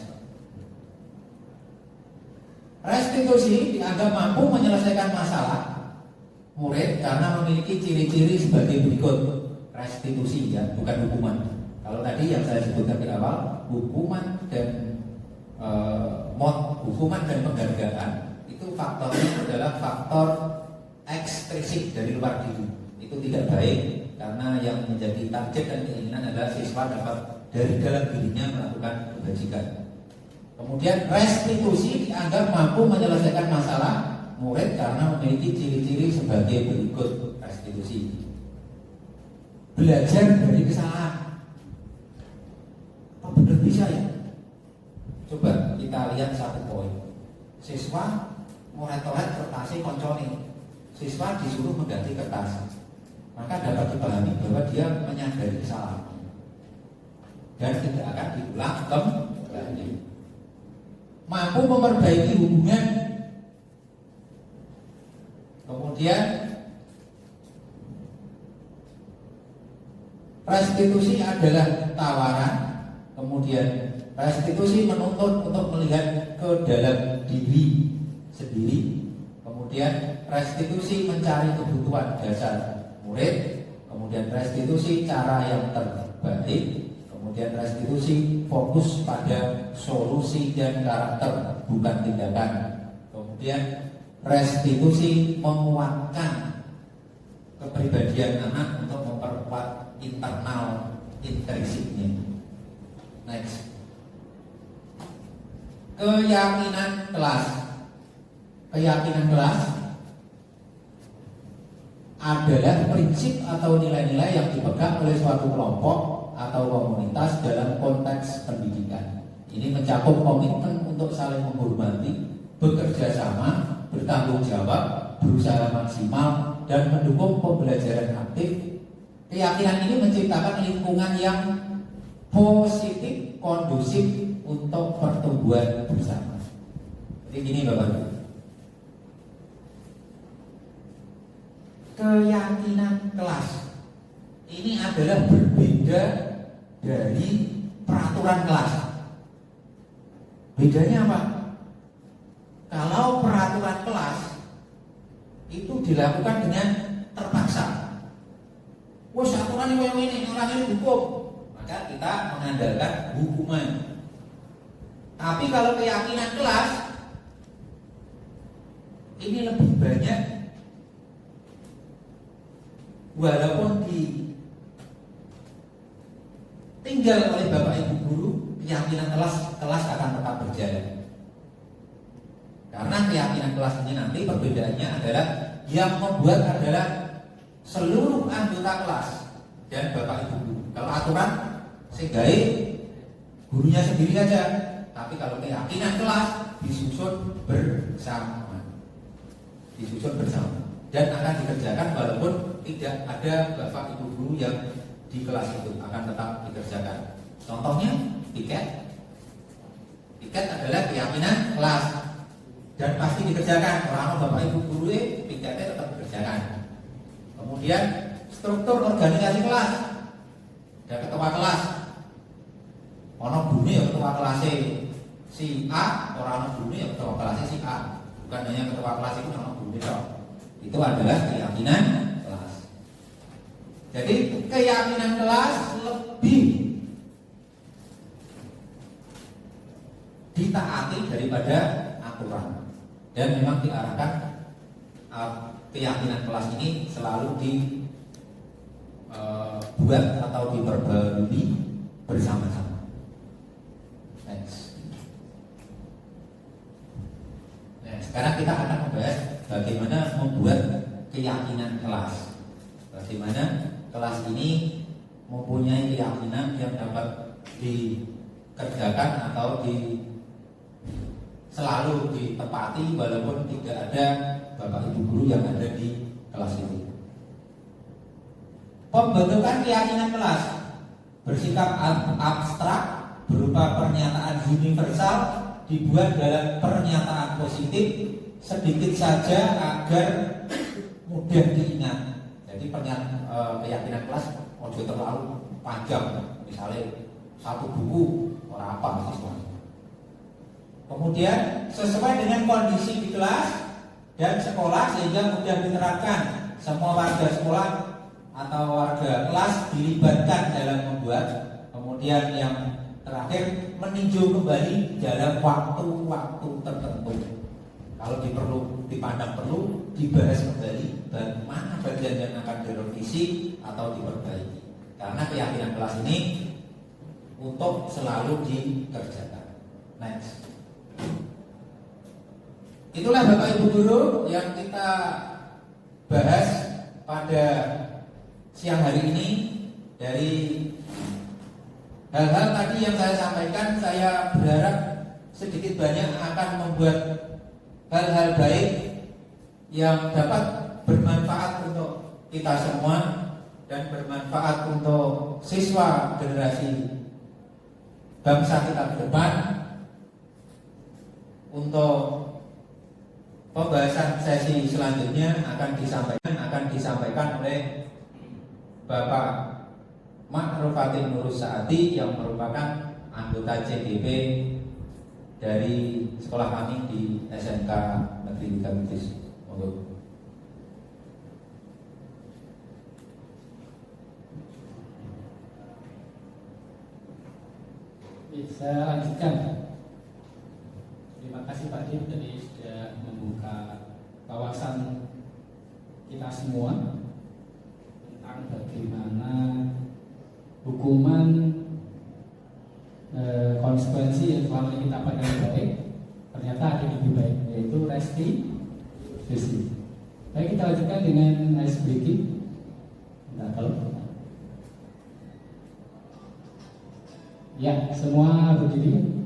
Restitusi dianggap mampu menyelesaikan masalah murid karena memiliki ciri-ciri sebagai berikut. Restitusi ya, bukan hukuman. Kalau tadi yang saya sebutkan di awal, hukuman dan hukuman dan penghargaan itu faktornya adalah faktor ekstrinsik dari luar diri. Itu tidak baik karena yang menjadi target dan keinginan adalah siswa dapat dari dalam dirinya melakukan kebajikan. Kemudian restitusi dianggap mampu menyelesaikan masalah murid karena memiliki ciri-ciri sebagai berikut. Restitusi belajar dari kesalahan. Apa benar bisa ya? Coba kita lihat satu poin. Siswa ngoret-ngoret kertasnya koncone. Siswa disuruh mengganti kertas. Maka dapat dipahami bahwa dia menyadari kesalahan dan tidak akan diulang kembali. Mampu memperbaiki hubungan. Kemudian restitusi adalah tawaran. Kemudian restitusi menuntut untuk melihat ke dalam diri sendiri. Kemudian restitusi mencari kebutuhan dasar murid. Kemudian restitusi cara yang terbaik. Kemudian restitusi fokus pada solusi dan karakter, bukan tindakan. Kemudian restitusi menguatkan kepribadian anak untuk memperkuat internal intrinsiknya. Next. Keyakinan kelas. Keyakinan kelas adalah prinsip atau nilai-nilai yang dipegang oleh suatu kelompok atau komunitas dalam konteks pendidikan. Ini mencakup komitmen untuk saling menghormati, bekerja sama, bertanggung jawab, berusaha maksimal, dan mendukung pembelajaran aktif. Keyakinan ini menciptakan lingkungan yang positif, kondusif untuk pertumbuhan bersama. Jadi gini Bapak Ibu, keyakinan kelas ini adalah berbeda dari peraturan kelas. Bedanya apa? Kalau peraturan kelas itu dilakukan dengan terpaksa. Wah, aturan ini orang ini hukum, maka kita mengandalkan hukuman. Tapi kalau keyakinan kelas ini lebih banyak, walaupun ditinggal oleh Bapak Ibu guru, keyakinan kelas akan tetap berjalan. Karena keyakinan kelas ini nanti perbedaannya adalah yang membuat adalah seluruh anggota kelas dan Bapak Ibu guru. Kalau aturan segai gurunya sendiri saja, tapi kalau keyakinan kelas disusun bersama. Dan akan dikerjakan walaupun tidak ada Bapak Ibu guru yang di kelas itu, akan tetap dikerjakan. Contohnya piket adalah keyakinan kelas dan pasti dikerjakan. Orang Bapak Ibu guru piketnya tetap dikerjakan. Kemudian struktur organisasi kelas, ada ketua kelas, ono guru ya ketua kelas si A, orang guru ya ketua kelas si A. Bukan hanya ketua kelas itu ono guru itu adalah keyakinan kelas. Jadi keyakinan kelas lebih ditaati daripada aturan, dan memang diarahkan keyakinan kelas ini selalu dibuat atau diperbarui bersama-sama. Next. Nah, sekarang kita akan membahas bagaimana membuat keyakinan kelas. Bagaimana kelas ini mempunyai keyakinan yang dapat dikerjakan atau selalu ditepati walaupun tidak ada bapak ibu guru yang ada di kelas itu. Pembentukan keyakinan kelas bersikap abstrak berupa pernyataan universal dibuat dalam pernyataan positif sedikit saja agar mudah diingat. Jadi keyakinan kelas ojo terlalu panjang, misalnya satu buku orang apa siswa. Kemudian sesuai dengan kondisi di kelas dan sekolah sehingga mudah diterapkan. Semua warga sekolah atau warga kelas dilibatkan dalam membuat. Kemudian yang terakhir meninjau kembali dalam waktu-waktu tertentu. Kalau dipandang perlu dibahas kembali mana bagian yang akan direvisi atau diperbaiki. Karena keyakinan kelas ini untuk selalu dikerjakan. Next. Itulah Bapak Ibu Guru yang kita bahas pada siang hari ini. Dari hal-hal tadi yang saya sampaikan, saya berharap sedikit banyak akan membuat hal-hal baik yang dapat bermanfaat untuk kita semua dan bermanfaat untuk siswa generasi bangsa kita ke depan. Untuk pembahasan sesi selanjutnya akan disampaikan oleh Bapak Ma'rufatin Nurus Saati yang merupakan anggota CDP dari sekolah kami di SMK Negeri Tiga Monggo. Saya lanjutkan. Terima kasih Pak Dim tadi sudah membuka wawasan kita semua tentang bagaimana hukuman konsekuensi yang selama ini kita pandang baik ternyata ada yang lebih baik, yaitu restitusi. Baik, kita lanjutkan dengan ice breaking. Nah, kalau ya semua berdiri.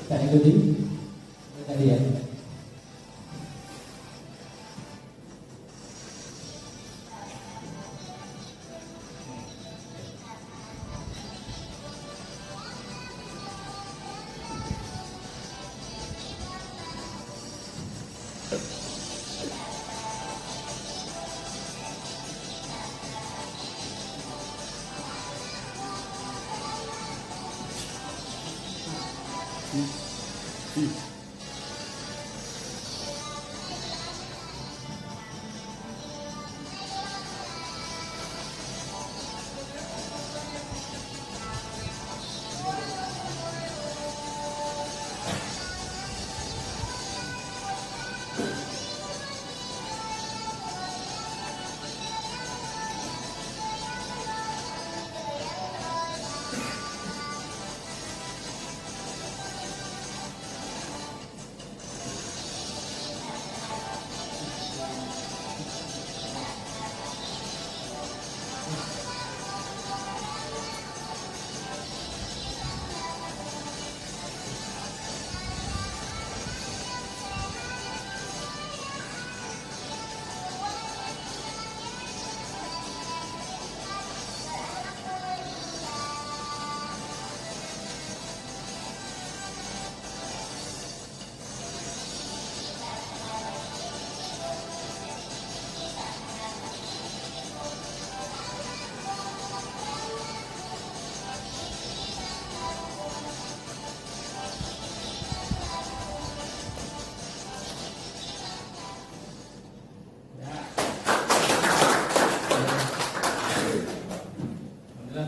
Kita ikuti tadi ya.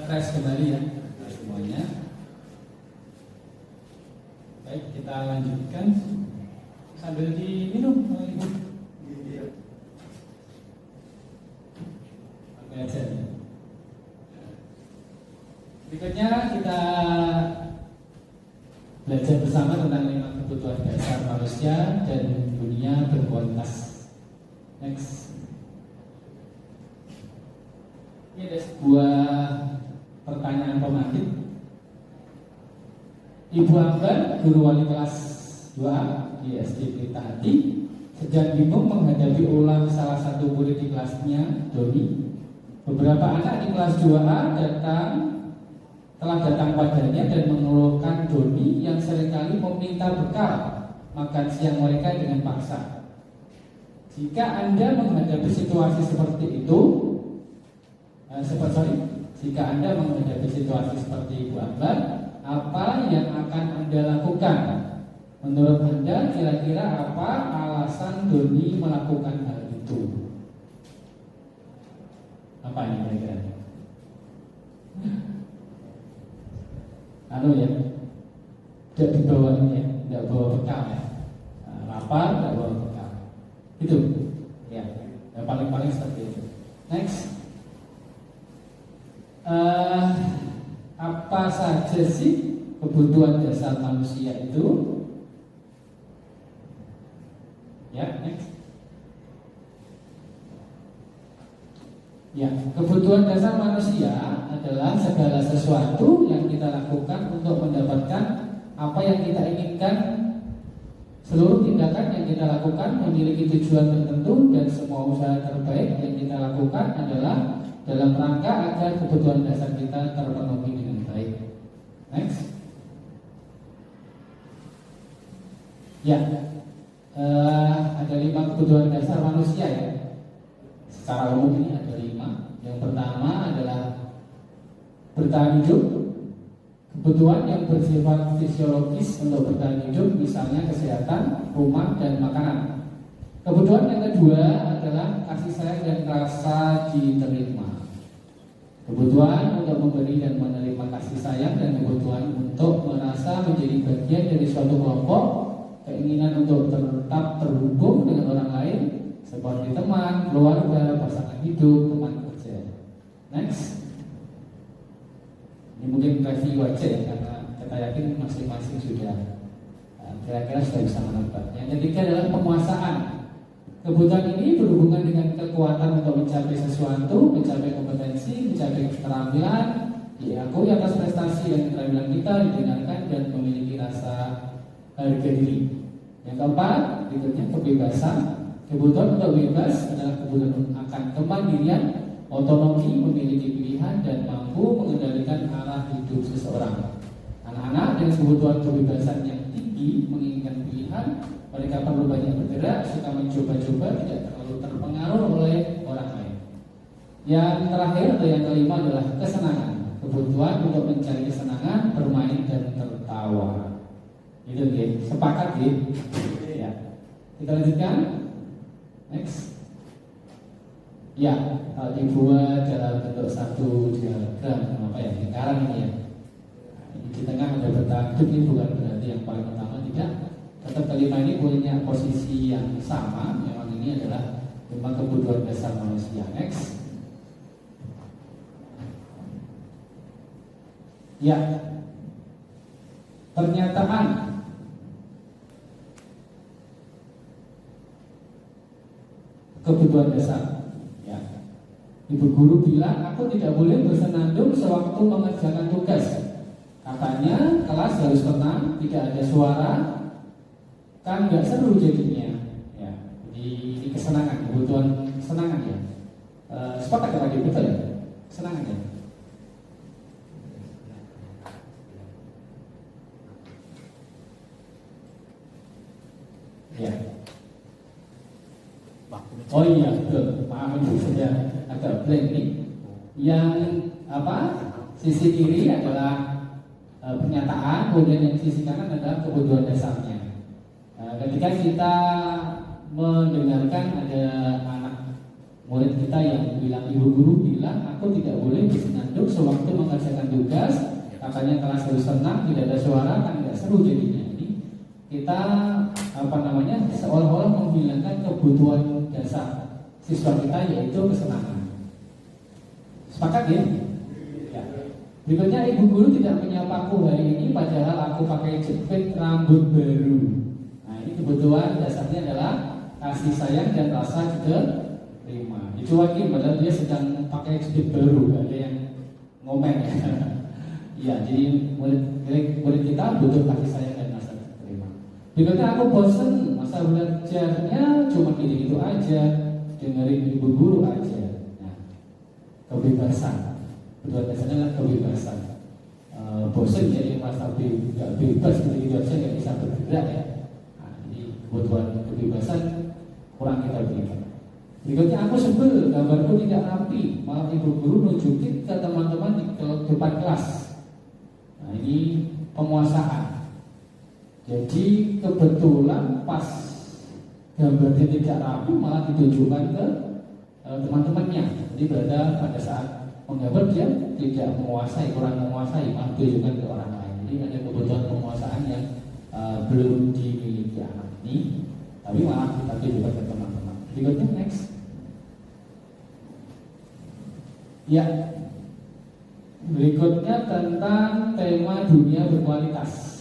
Fresh kembali ya semuanya. Baik, kita lanjutkan sambil diminum. Berikutnya kita belajar bersama tentang 5 kebutuhan dasar manusia dan dunia berkualitas. Next. Ini ada sebuah pertanyaan pematik. Ibu Ambar, guru wali kelas 2 di SD Pelita Hati, sedang bingung menghadapi ulang salah satu murid di kelasnya, Doni. Beberapa anak di kelas 2A telah datang padanya dan mengeluhkan Doni yang seringkali meminta bekal makan siang mereka dengan paksa. Jika Anda menghadapi situasi seperti itu, jika Anda menghadapi situasi seperti Ibu Ambar, apa yang akan Anda lakukan? Menurut Anda, kira-kira apa alasan Doni melakukan hal itu? Apa ini kira-kira? Ya, tidak dibawa ini ya, tidak bawa bekal ya. Lapar, tidak bawa bekal. Itu, ya, yang paling-paling seperti itu. Next. Apa saja sih kebutuhan dasar manusia itu? Ya, next. Ya, kebutuhan dasar manusia adalah segala sesuatu yang kita lakukan untuk mendapatkan apa yang kita inginkan. Seluruh tindakan yang kita lakukan memiliki tujuan tertentu dan semua usaha terbaik yang kita lakukan adalah dalam rangka agar kebutuhan dasar kita terpenuhi dengan baik. Next. Ya, ada 5 kebutuhan dasar manusia ya. Secara umum ini ada 5. Yang pertama adalah bertahan hidup. Kebutuhan yang bersifat fisiologis untuk bertahan hidup, misalnya kesehatan, rumah, dan makanan. Kebutuhan yang kedua adalah kasih sayang dan rasa diterima. Kebutuhan untuk memberi dan menerima kasih sayang dan kebutuhan untuk merasa menjadi bagian dari suatu kelompok, keinginan untuk tetap terhubung dengan orang lain seperti teman, keluarga, pasangan hidup, teman kerja. Next. Ini mungkin review aja ya, karena kita yakin masing-masing sudah kira-kira sudah bisa menebak. Yang ketiga adalah penguasaan. Kebutuhan ini berhubungan dengan kekuatan untuk mencapai sesuatu, mencapai kompetensi, mencapai keterampilan, diakui atas prestasi dan keterampilan kita, didengarkan dan memiliki rasa harga diri. Yang keempat, berikutnya kebebasan. Kebutuhan untuk bebas adalah kebutuhan akan kemandirian, otonomi, memiliki pilihan dan mampu mengendalikan arah hidup seseorang. Anak-anak dengan kebutuhan kebebasan yang tinggi menginginkan pilihan, mereka perlu banyak bergerak, suka mencoba-coba, tidak terlalu terpengaruh oleh orang lain. Yang terakhir atau yang kelima adalah kesenangan. Kebutuhan untuk mencari kesenangan, bermain dan tertawa. Itu ya, sepakat ya. Ya. Kita lanjutkan. Next. Ya, kalau dibuat dalam bentuk satu diagram apa ya, lingkaran ini ya. Di tengah ada bertahan hidup, ini bukan berarti yang paling utama, tidak. Tetap kelima ini punya posisi yang sama. Memang ini adalah memang kebutuhan dasar manusia. Next. Ya, pernyataan. Kebutuhan dasar. Ya. Ibu guru bilang aku tidak boleh bersenandung sewaktu mengerjakan tugas. Katanya kelas harus tenang, tidak ada suara, kan nggak seru jadinya. Ya. Di kesenangan, kebutuhan kesenangan ya. Sepakat ya tadi, betul ya? Kesenangan ya. Ya. Oh iya, betul. Maaf ini saja agak blank nih. Yang sisi kiri adalah pernyataan, kemudian yang sisi kanan adalah kebutuhan dasarnya. Ketika kita mendengarkan ada anak murid kita yang bilang, ibu guru bilang aku tidak boleh bersenandung sewaktu mengerjakan tugas, katanya kelas harus tenang, tidak ada suara, kan tidak seru jadinya. Ini kita seolah-olah menghilangkan kebutuhan dasar siswa kita, yaitu kesenangan. Sepakat ya? Ya. Berikutnya, ibu guru tidak menyapaku hari ini padahal aku pakai jepit rambut baru. Nah, ini kebutuhan dasarnya adalah kasih sayang dan rasa diterima. Dicuekin padahal dia sedang pakai speed baru, gak ada yang ngomen ya. Iya, jadi murid kita butuh kasih sayang dan rasa terima. Berikutnya aku bosen, masa belajarnya cuma gitu-gitu aja, dengerin ibu guru aja. Nah, kebebasan, kedua dasarnya adalah kebebasan. Bosen jadi merasa nggak bebas gitu-gitu aja, nggak bisa bergerak ya. Nah, jadi kebutuhan kebebasan kurang kita berikan. Berikutnya aku sebel, gambarku tidak rapi, malah ibu guru nunjukin ke teman-teman di depan kelas. Nah, ini penguasaan. Jadi kebetulan pas gambarnya tidak rapi malah ditunjukkan ke teman-temannya. Jadi berada pada saat menggambar dia tidak menguasai, kurang menguasai, malah ditunjukkan ke orang lain. Jadi ada kebutuhan penguasaan yang belum dimiliki anak ini, tapi malah kita tunjukkan ke teman-teman. Berikutnya next. Ya, berikutnya tentang tema dunia berkualitas.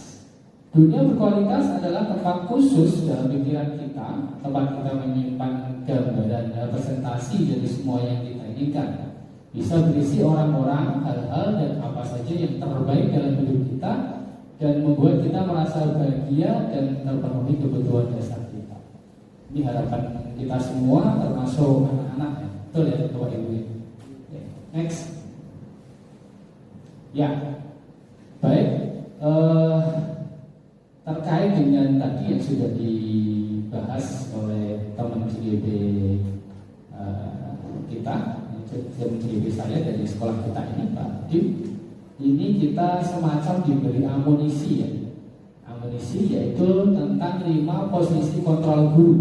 Dunia berkualitas adalah tempat khusus dalam pikiran kita, tempat kita menyimpan gambaran representasi dari semua yang kita inginkan. Bisa berisi orang-orang, hal-hal, dan apa saja yang terbaik dalam hidup kita dan membuat kita merasa bahagia dan terpenuhi kebutuhan dasar kita. Ini harapan kita semua, termasuk anak-anak ya. Betul ya, Bapak Ibu. Next. Ya, baik. Terkait dengan tadi yang sudah dibahas oleh teman CGB kita, teman CGB saya dari sekolah kita ini, Pak Dim, ini kita semacam diberi amunisi ya. Amunisi yaitu tentang 5 posisi kontrol guru.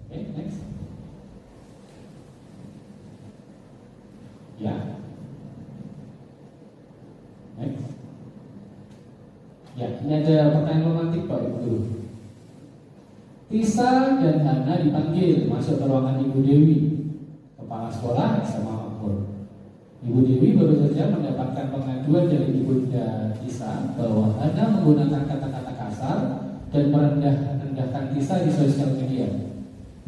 Oke, next. Ya. Next. Ya, ini ada pertanyaan romantik Pak Ibu. Tisa dan Hana dipanggil masuk ke ruangan Ibu Dewi, kepala sekolah SMA Makmur. Ibu Dewi baru saja mendapatkan pengaduan dari Ibunda Tisa bahwa Hana menggunakan kata-kata kasar dan merendahkan Tisa di sosial media.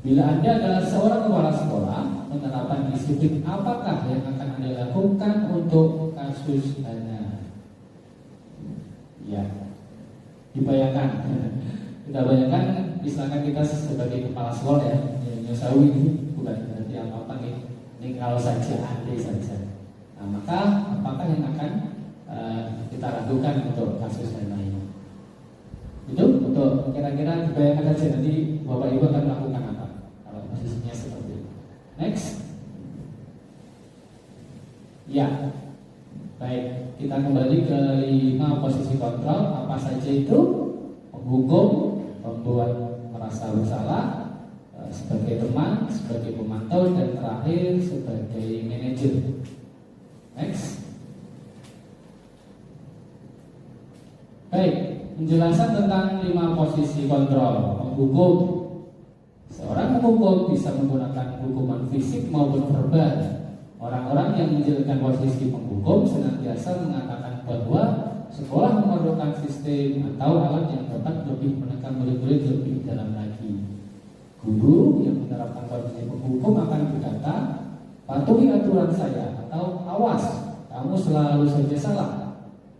Bila Anda adalah seorang kepala sekolah, penerapan disiplin apakah yang akan Anda lakukan untuk kasus Hana? Ya, dibayangkan. Kita bayangkan, misalkan kita sebagai kepala sekolah ya, nyosawi ini bukan berarti apa-apa nih. Ini kalau saja andai saja. Nah, maka apakah yang akan kita lakukan untuk kasus dan lain? Itu untuk kira-kira dibayangkan saja nanti Bapak Ibu akan melakukan apa kalau posisinya seperti itu. Next. Ya. Baik, kita kembali ke 5 posisi kontrol. Apa saja itu? Penghukum, membuat merasa bersalah, sebagai teman, sebagai pemantau, dan terakhir sebagai manajer. Next. Baik, penjelasan tentang 5 posisi kontrol. Penghukum. Seorang penghukum bisa menggunakan hukuman fisik maupun verbal. Orang-orang yang menjalankan posisi penghukum senantiasa mengatakan bahwa sekolah memerlukan sistem atau alat yang dapat lebih menekan murid-murid lebih dalam lagi. Guru yang menerapkan posisi penghukum akan berkata, patuhi aturan saya, atau awas, kamu selalu saja salah.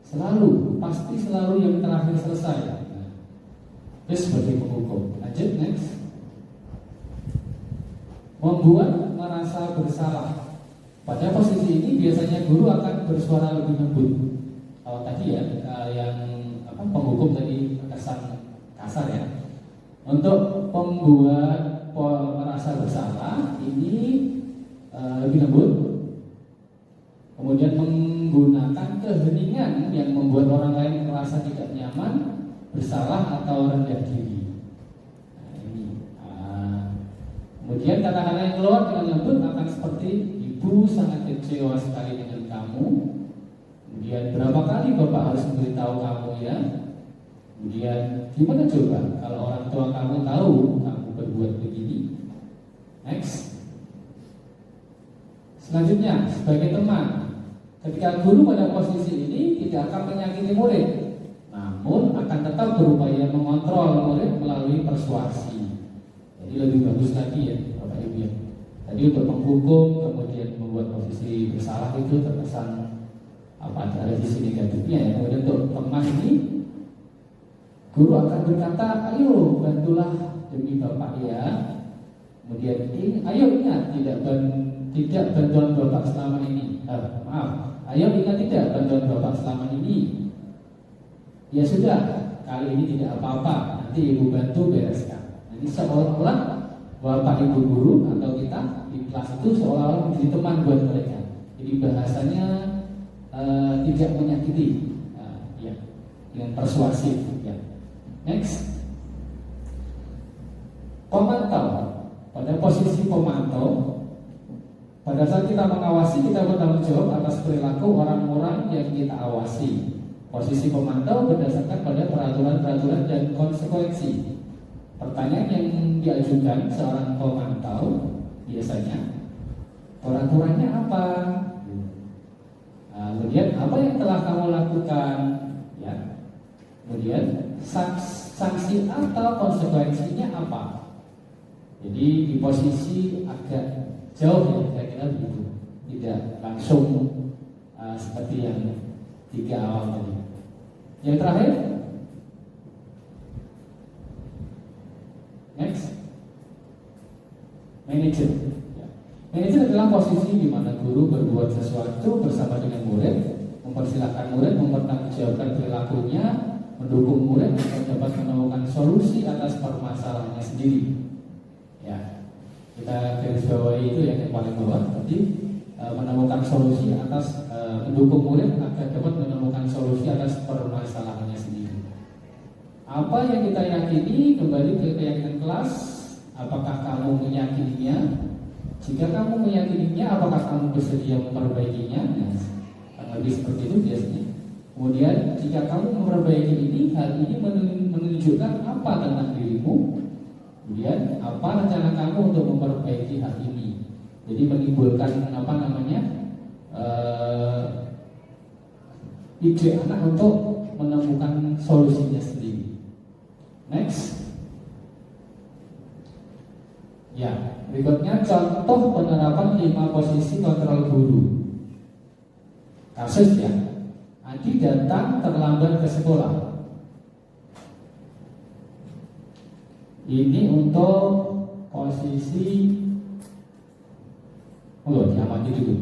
Selalu, pasti selalu yang terakhir selesai. Nah, itu sebagai penghukum. Lanjut, next. Membuat merasa bersalah. Pada posisi ini biasanya guru akan bersuara lebih lembut. Kalau tadi ya yang penghukum tadi kesan kasar ya. Untuk membuat merasa bersalah ini lebih lembut. Kemudian menggunakan keheningan yang membuat orang lain merasa tidak nyaman, bersalah atau rendah diri. Nah, ini. Kemudian kata-kata yang keluar dengan lembut akan seperti, Ibu sangat kecewa sekali dengan kamu. Kemudian berapa kali Bapak harus memberitahu kamu ya? Kemudian gimana coba kalau orang tua kamu tahu kamu berbuat begini? Next. Selanjutnya sebagai teman, ketika guru pada posisi ini tidak akan menyakiti murid, namun akan tetap berupaya mengontrol murid melalui persuasi. Jadi lebih bagus lagi ya Bapak Ibu ya. Tadi untuk menghukum, kemudian membuat posisi bersalah itu terkesan ada sisi negatifnya ya. Kemudian untuk teman ini, guru akan berkata, ayo bantulah demi bapak ya. Kemudian ayo ingat tidak bantuan bapak selama ini. Ayo ingat tidak bantuan bapak selama ini. Ya sudah, kali ini tidak apa-apa, nanti ibu bantu bereskan. Jadi seolah-olah bapak ibu guru atau kita di kelas itu seolah-olah menjadi teman buat mereka. Jadi bahasanya tidak menyakiti, ya, dengan persuasif. Ya. Next, pemantau. Pada posisi pemantau, pada saat kita mengawasi, kita bertanggung jawab atas perilaku orang-orang yang kita awasi. Posisi pemantau berdasarkan pada peraturan-peraturan dan konsekuensi. Pertanyaan yang diajukan seorang pemantau biasanya, peraturannya apa? Kemudian apa yang telah kamu lakukan? Ya. Kemudian sanksi atau konsekuensinya apa? Jadi di posisi agak jauh ya, kira-kira begitu. Tidak langsung seperti yang 3 awal tadi. Yang terakhir, next, manager. Ya. Manager adalah posisi di mana guru berbuat sesuatu bersama dengan murid, mempersilahkan murid mempertanggungjawabkan perilakunya, mendukung murid agar dapat menemukan solusi atas permasalahannya sendiri. Ya, kita garis bawahi itu yang paling bawah tadi, menemukan solusi atas mendukung murid agar dapat menemukan solusi atas permasalahannya sendiri. Apa yang kita yakini, kembali ke keyakinan kelas. Apakah kamu meyakininya? Jika kamu meyakininya, apakah kamu bersedia memperbaikinya? Nah, lebih seperti itu biasanya. Kemudian jika kamu memperbaiki ini, hal ini menunjukkan apa tentang dirimu? Kemudian apa rencana kamu untuk memperbaiki hal ini? Jadi menimbulkan ide anak untuk menemukan solusinya sendiri. Next. Ya, berikutnya contoh penerapan 5 posisi kontrol guru. Kasus ya, Adi datang terlambat ke sekolah. Ini untuk posisi, diamati dulu.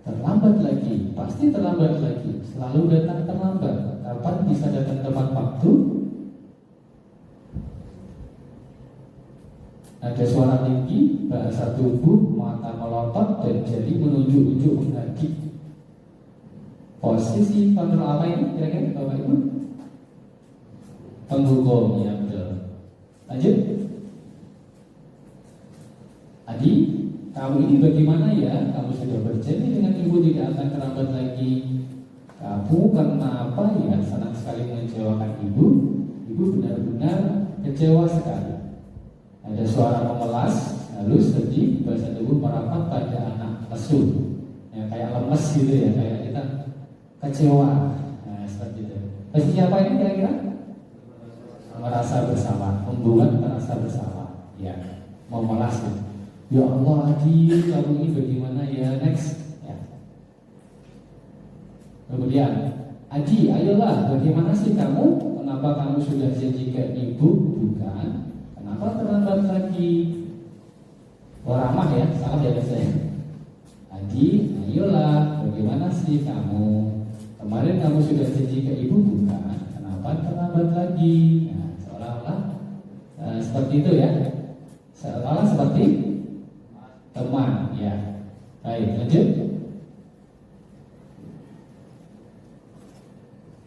Terlambat lagi, pasti terlambat lagi. Selalu datang terlambat. Kapan bisa datang tepat waktu? Ada suara tinggi, bahasa tubuh, mata melotot, dan jari menunjuk-unjuk menghadap. Posisi kontrol apa ini? Kira-kira Bapak Ibu? Penghukum, ya betul. Lanjut. Adi, kamu ini bagaimana ya? Kamu sudah berjanji dengan ibu tidak akan terlambat lagi. Kamu kenapa ya senang sekali mengecewakan ibu? Ibu benar-benar kecewa sekali. Ada suara memelas, halus, sedih, bahasa tubuh merapat pada anak lesu. Ya, kayak lemes gitu ya, kayak kita kecewa. Nah, seperti itu. Posisi apa ini kira-kira? Merasa bersalah, membuat merasa bersalah. Ya, memelas. Ya Allah, Adi, kamu ini bagaimana ya? Next. Ya. Kemudian, Adi, ayolah, bagaimana sih kamu? Kenapa kamu sudah janji ke ibu? Bukan. Kenapa terlambat lagi? Ramah ya, salah ya saya. Adi, ayolah, bagaimana sih kamu? Kemarin kamu sudah janji ke ibu? Bukan. Kenapa terlambat lagi? Nah, seolah-olah seperti itu ya. Seolah-olah seperti teman, ya. Baik, lanjut.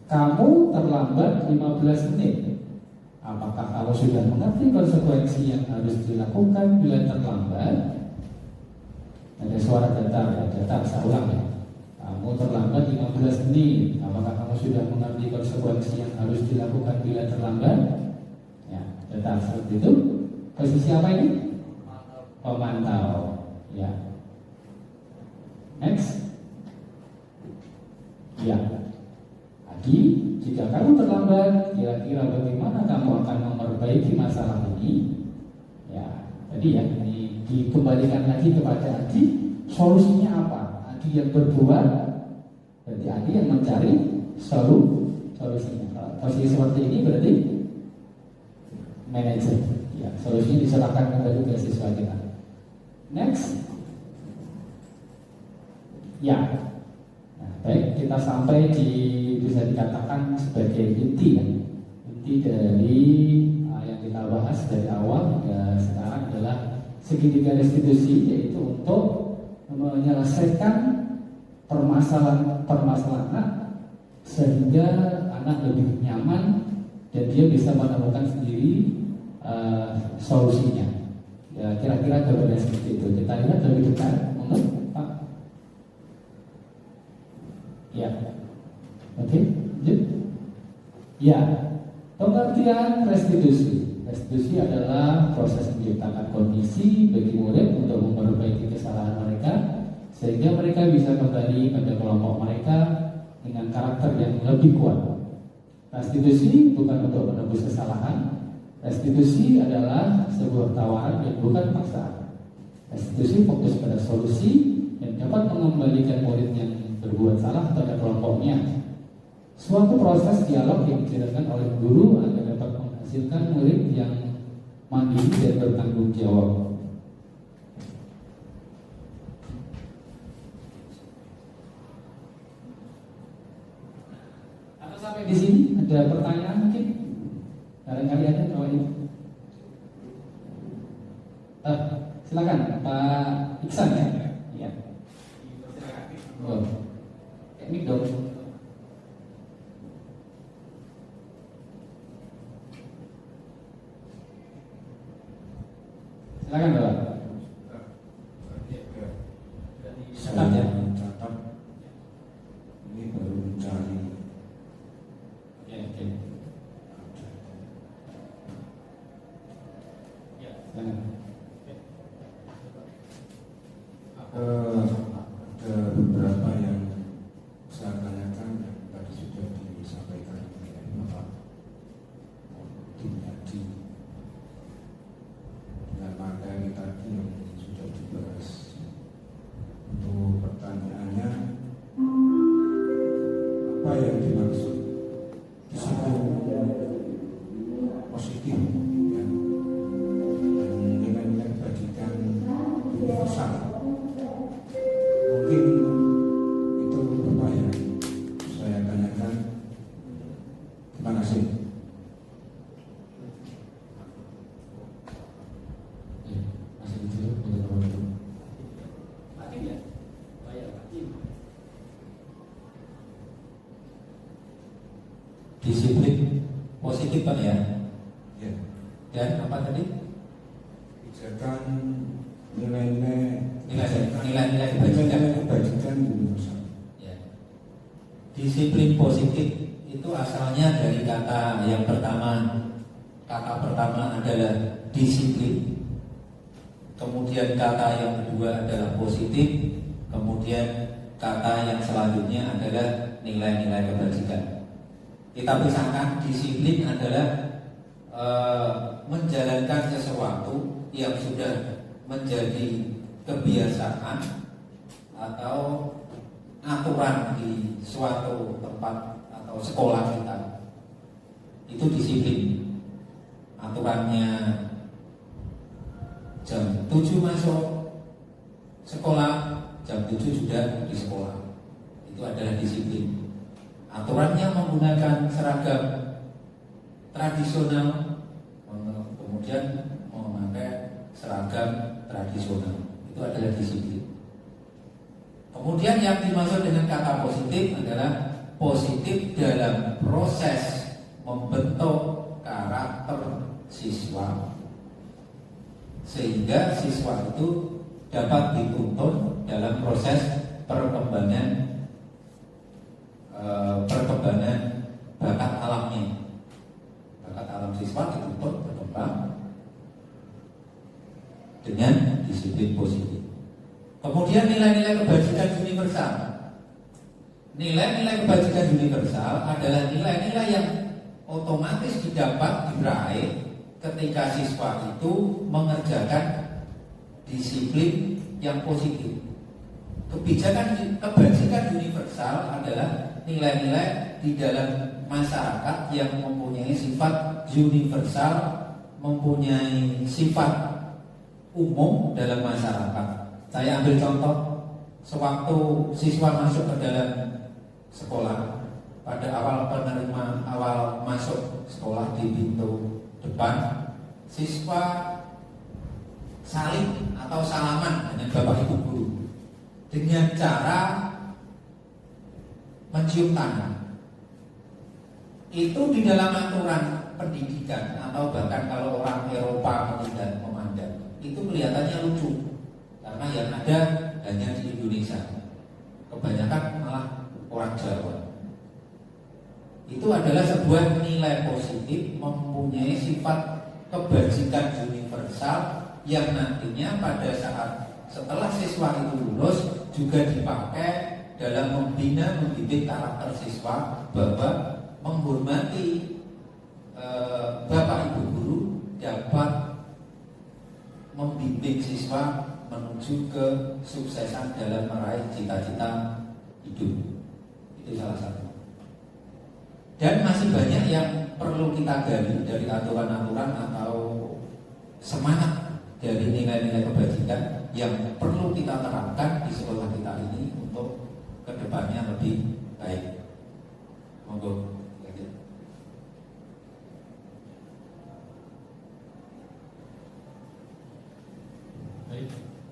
Kamu terlambat 15 menit. Apakah kamu sudah mengerti konsekuensi yang harus dilakukan bila terlambat? Ada suara datar, ya, datar, saya ulang ya. Kamu terlambat 15 menit. Apakah kamu sudah mengerti konsekuensi yang harus dilakukan bila terlambat? Ya, datar seperti itu. Posisi apa ini? Pemantau. Ya. Next. Ya. Adi, jika kamu terlambat, kira-kira bagaimana kamu akan memperbaiki masalah ini? Ya, tadi ya, ini dikembalikan lagi kepada Adi. solusinya apa? Adi yang berbuat, berarti Adi yang mencari solusinya. Kalau posisi seperti ini berarti manajer. Ya, solusinya diserahkan kepada ke siswa kita. Next. Ya. Nah, baik, kita sampai di bisa dikatakan sebagai inti ya. Inti dari yang kita bahas dari awal hingga sekarang adalah segitiga restitusi, yaitu untuk menyelesaikan permasalahan anak sehingga anak lebih nyaman dan dia bisa menemukan sendiri solusinya. Ya, kira-kira gambarnya seperti itu. Kita lihat lebih dekat, menurut Pak. Ya, oke, lanjut. Ya, pengertian restitusi. Restitusi adalah proses menciptakan kondisi bagi murid untuk memperbaiki kesalahan mereka sehingga mereka bisa kembali pada kelompok mereka dengan karakter yang lebih kuat. Restitusi bukan untuk menebus kesalahan. Restitusi adalah sebuah tawaran dan bukan paksaan. Restitusi fokus pada solusi dan dapat mengembalikan murid yang berbuat salah pada kelompoknya. Suatu proses dialog yang dijalankan oleh guru agar dapat menghasilkan murid yang mandiri dan bertanggung jawab. Atau sampai di sini ada pertanyaan mungkin? Barangkali ada kalau ini. Silakan Pak Iksan ya. Iya. Oh. Ini dong. Silakan Bapak. Saya mencatat ini baru mencari. Oke. Ya, silakan. Ada beberapa yang saya tanyakan yang tadi sudah disampaikan oleh Bapak Dimyati dengan materi tadi yang sudah dibahas. Untuk pertanyaannya, apa yang dimaksud disiplin positif ya, dan nilai-nilai kebajikan universal? Mungkin itu Bapak yang saya tanyakan. Terima kasih. Masih dulu, Pak Tim ya? Oh ya, Pak Tim. Disiplin positif Pak ya. Ya, Dan apa tadi? pijakan nilai-nilai Nilai-nilai kebajikan universal. Ya. Disiplin positif itu asalnya dari kata yang pertama. Kata pertama adalah disiplin. Kemudian kata yang kedua adalah positif. Kemudian kata yang selanjutnya adalah nilai-nilai kebajikan. Kita pisahkan, disiplin adalah menjalankan sesuatu yang sudah menjadi kebiasaan atau aturan di suatu tempat atau sekolah kita. Itu disiplin. Aturannya jam 7 masuk sekolah, jam 7 sudah di sekolah. Itu adalah disiplin. Aturannya menggunakan seragam tradisional, kemudian memakai seragam tradisional. Itu adalah disiplin. Kemudian yang dimaksud dengan kata positif adalah positif dalam proses membentuk karakter siswa, sehingga siswa itu dapat dituntun dalam proses perkembangan bakat alamnya. Bakat alam siswa dituntun berkembang dengan disiplin positif. Kemudian nilai-nilai kebajikan universal. Nilai-nilai kebajikan universal adalah nilai-nilai yang otomatis didapat diraih ketika siswa itu mengerjakan disiplin yang positif. Kebajikan universal adalah nilai-nilai di dalam masyarakat yang mempunyai sifat universal, mempunyai sifat umum dalam masyarakat. Saya ambil contoh, sewaktu siswa masuk ke dalam sekolah, pada awal masuk sekolah di pintu depan, siswa saling atau salaman dengan bapak ibu guru dengan cara mencium tangan. Itu di dalam aturan pendidikan atau bahkan kalau orang Eropa memandang itu kelihatannya lucu karena yang ada hanya di Indonesia, kebanyakan malah orang Jawa. Itu adalah sebuah nilai positif, mempunyai sifat kebajikan universal yang nantinya pada saat setelah siswa itu lulus juga dipakai dalam membina, mendidik karakter siswa bahwa menghormati bapak ibu guru dapat membimbing siswa menuju kesuksesan dalam meraih cita-cita hidup. Itu salah satu. Dan masih banyak yang perlu kita gali dari aturan-aturan atau semangat dari nilai-nilai kebajikan yang perlu kita terapkan di sekolah kita ini untuk kedepannya lebih baik. Monggo. Baik,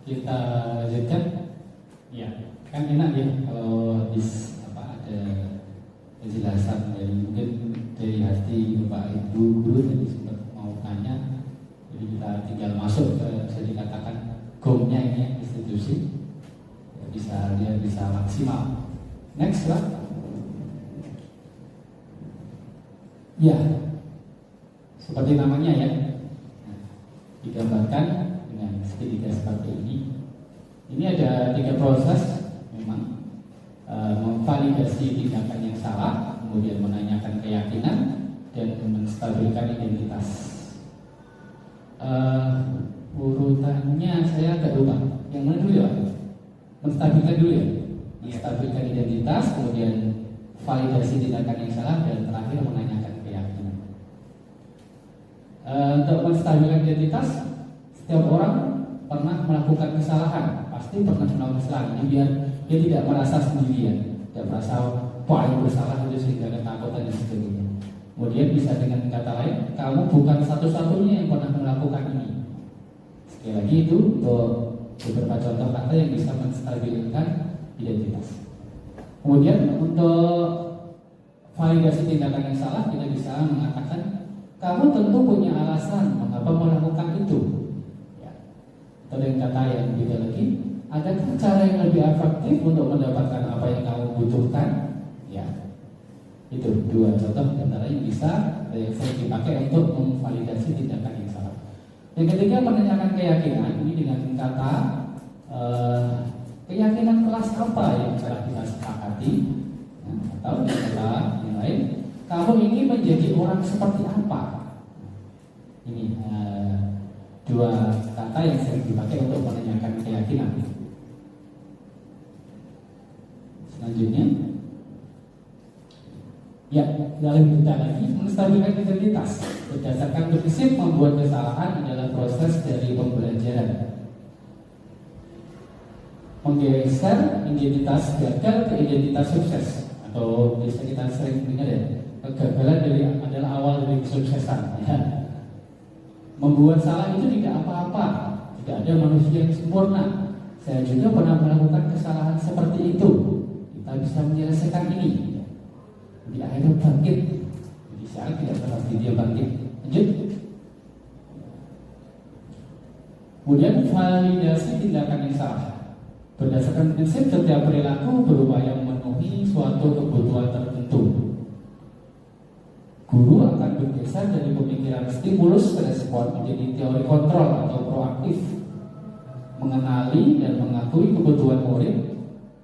kita lanjutkan. Ya, kan enak ya kalau ada penjelasan dari mungkin dari hati Bapak Ibu guru tadi sempat mau tanya. Jadi kita tinggal masuk ke bisa dikatakan gongnya ini ya, institusi ya, bisa maksimal. Next lah. Ya, seperti namanya ya, digambarkan dengan segitiga seperti ini. Ini ada 3 proses memang. Memvalidasi tindakan yang salah, kemudian menanyakan keyakinan, dan menstabilkan identitas. Urutannya saya agak lupa. Yang mana dulu ya? Menstabilkan dulu ya. Menstabilkan identitas, kemudian validasi tindakan yang salah, dan terakhir menanyakan keyakinan. Untuk menstabilkan identitas, setiap orang pernah melakukan kesalahan, pasti pernah melakukan kesalahan. Jadi biar dia tidak merasa sendirian, tidak merasa wah yang bersalah itu sehingga ketakutan dan sebagainya. Kemudian bisa dengan kata lain, kamu bukan satu-satunya yang pernah melakukan ini. Sekali lagi itu untuk beberapa contoh kata yang bisa menstabilkan identitas. Kemudian untuk validasi tindakan yang salah, kita bisa mengatakan kamu tentu punya alasan mengapa melakukan itu. Ya. Atau dengan kata yang beda lagi, adakah cara yang lebih efektif untuk mendapatkan apa yang kamu butuhkan? Ya. Itu 2 contoh antara yang bisa dipakai untuk memvalidasi tindakan yang salah. Yang ketiga, menanyakan keyakinan. Ini dengan kata keyakinan kelas apa yang telah kita sepakati, atau dengan kata yang lain, kamu ingin menjadi orang seperti apa? Ini 2 kata yang sering dipakai untuk menanyakan keyakinan. Selanjutnya, ya, dalam kita lagi menstabilkan identitas berdasarkan prinsip membuat kesalahan adalah proses dari pembelajaran. Menggeser identitas gagal ke identitas sukses, atau biasa kita sering dengar ya, kegagalan adalah awal dari kesuksesan. Ya. Membuat salah itu tidak apa-apa, tidak ada manusia yang sempurna. Saya juga pernah melakukan kesalahan seperti itu. Kita bisa menyelesaikan ini. Di akhirnya bangkit. Jadi saya tidak pasti dia bangkit. Lanjut. Kemudian validasi tindakan yang salah. Berdasarkan prinsip setiap perilaku berupaya memenuhi suatu kebutuhan tertentu. Guru akan bergeser dari pemikiran stimulus respon menjadi teori kontrol atau proaktif. Mengenali dan mengakui kebutuhan murid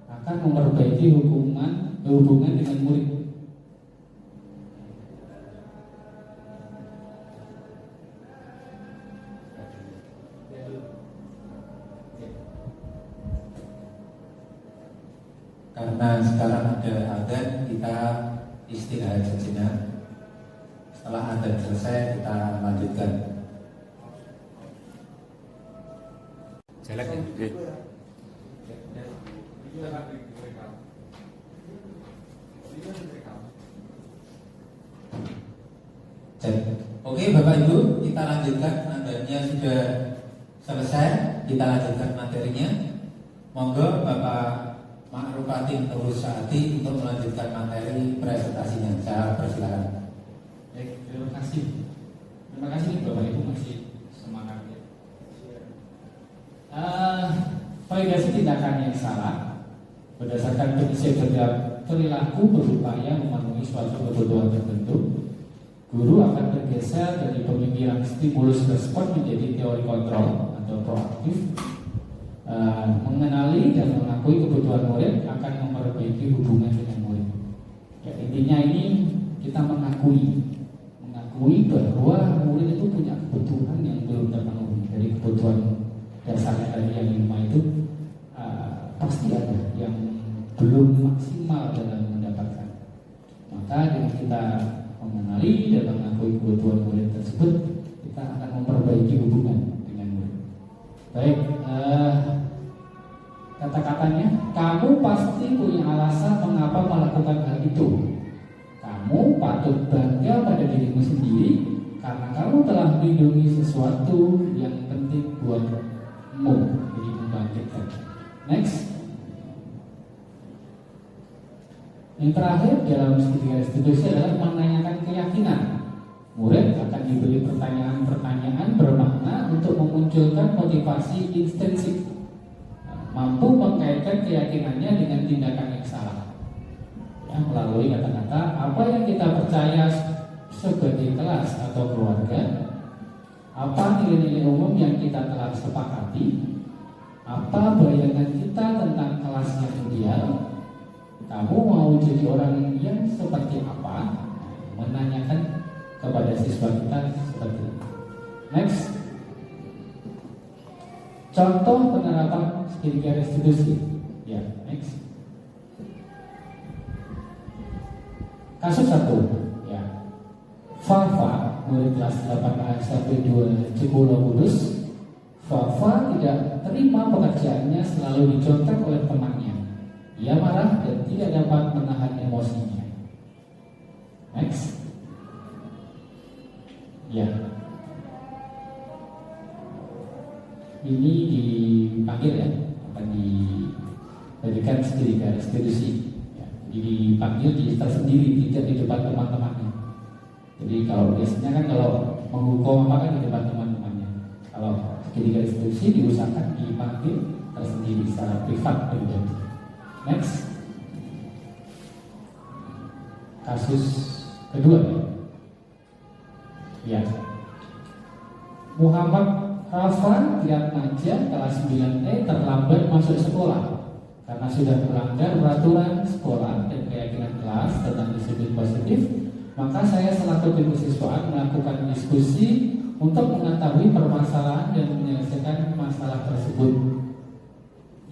akan memperbaiki hubungan dengan murid. istirahat sejenak. Setelah adzan selesai kita lanjutkan. Jelek ya? Oke Bapak Ibu, kita lanjutkan. Adzannya sudah selesai, kita lanjutkan materinya. Monggo Bapak Ma'rufatin Nur Saati untuk melanjutkan materi presentasinya. Saya persilakan. Baik, terima kasih. Terima kasih Bapak Ibu masih semangat ya. Validasi tindakan yang salah berdasarkan prinsip setiap perilaku berupaya memenuhi suatu kebutuhan tertentu. Guru akan bergeser dari pemikiran stimulus respon menjadi teori kontrol atau proaktif. Mengenali dan mengakui kebutuhan murid akan memperbaiki hubungan dengan murid. Ya, intinya ini kita mengakui bahwa murid itu punya kebutuhan yang belum terpenuhi. Dari kebutuhan dasarnya tadi yang 5 itu pasti ada yang belum maksimal dalam mendapatkan. Maka dengan kita mengenali dan mengakui kebutuhan murid tersebut, kita akan memperbaiki hubungan dengan murid. Baik, kata-katanya, kamu pasti punya alasan mengapa melakukan hal itu. Kamu patut bangga pada dirimu sendiri karena kamu telah melindungi sesuatu yang penting buatmu. Jadi membangkitkan. Next. Yang terakhir dalam studi restitusi adalah menanyakan keyakinan. Murid akan diberi pertanyaan-pertanyaan bermakna untuk memunculkan motivasi intrinsik, mampu mengkaitkan keyakinannya dengan tindakan yang salah. Ya, melalui kata-kata apa yang kita percaya sebagai kelas atau keluarga, apa nilai-nilai umum yang kita telah sepakati, apa bayangan kita tentang kelas yang ideal. Kamu mau jadi orang yang seperti apa? Menanyakan kepada siswa kita seperti itu. Next. Contoh penerapan segitiga restitusi. Ya, next. Kasus 1. Ya. Fafa, murid kelas 8A sampai 2 Cikulo Kudus. Fafa tidak terima pekerjaannya selalu dicontek oleh temannya. Ia marah dan tidak dapat menahan emosinya. Next. Ya. Ini dipanggil ya, akan diberikan segitiga restitusi. Ya. Jadi dipanggil di tersendiri, tidak di depan teman-temannya. Jadi kalau biasanya kan kalau menghukum apa kan di depan teman-temannya. Kalau segitiga restitusi diusahakan dipanggil tersendiri secara privat pribadi. Next. Kasus kedua ya. Muhammad Rafa Triatmaja kelas 9E terlambat masuk sekolah karena sudah melanggar peraturan sekolah dan keyakinan kelas tentang disiplin positif. Maka saya selaku tim kesiswaan melakukan diskusi untuk mengetahui permasalahan dan menyelesaikan masalah tersebut.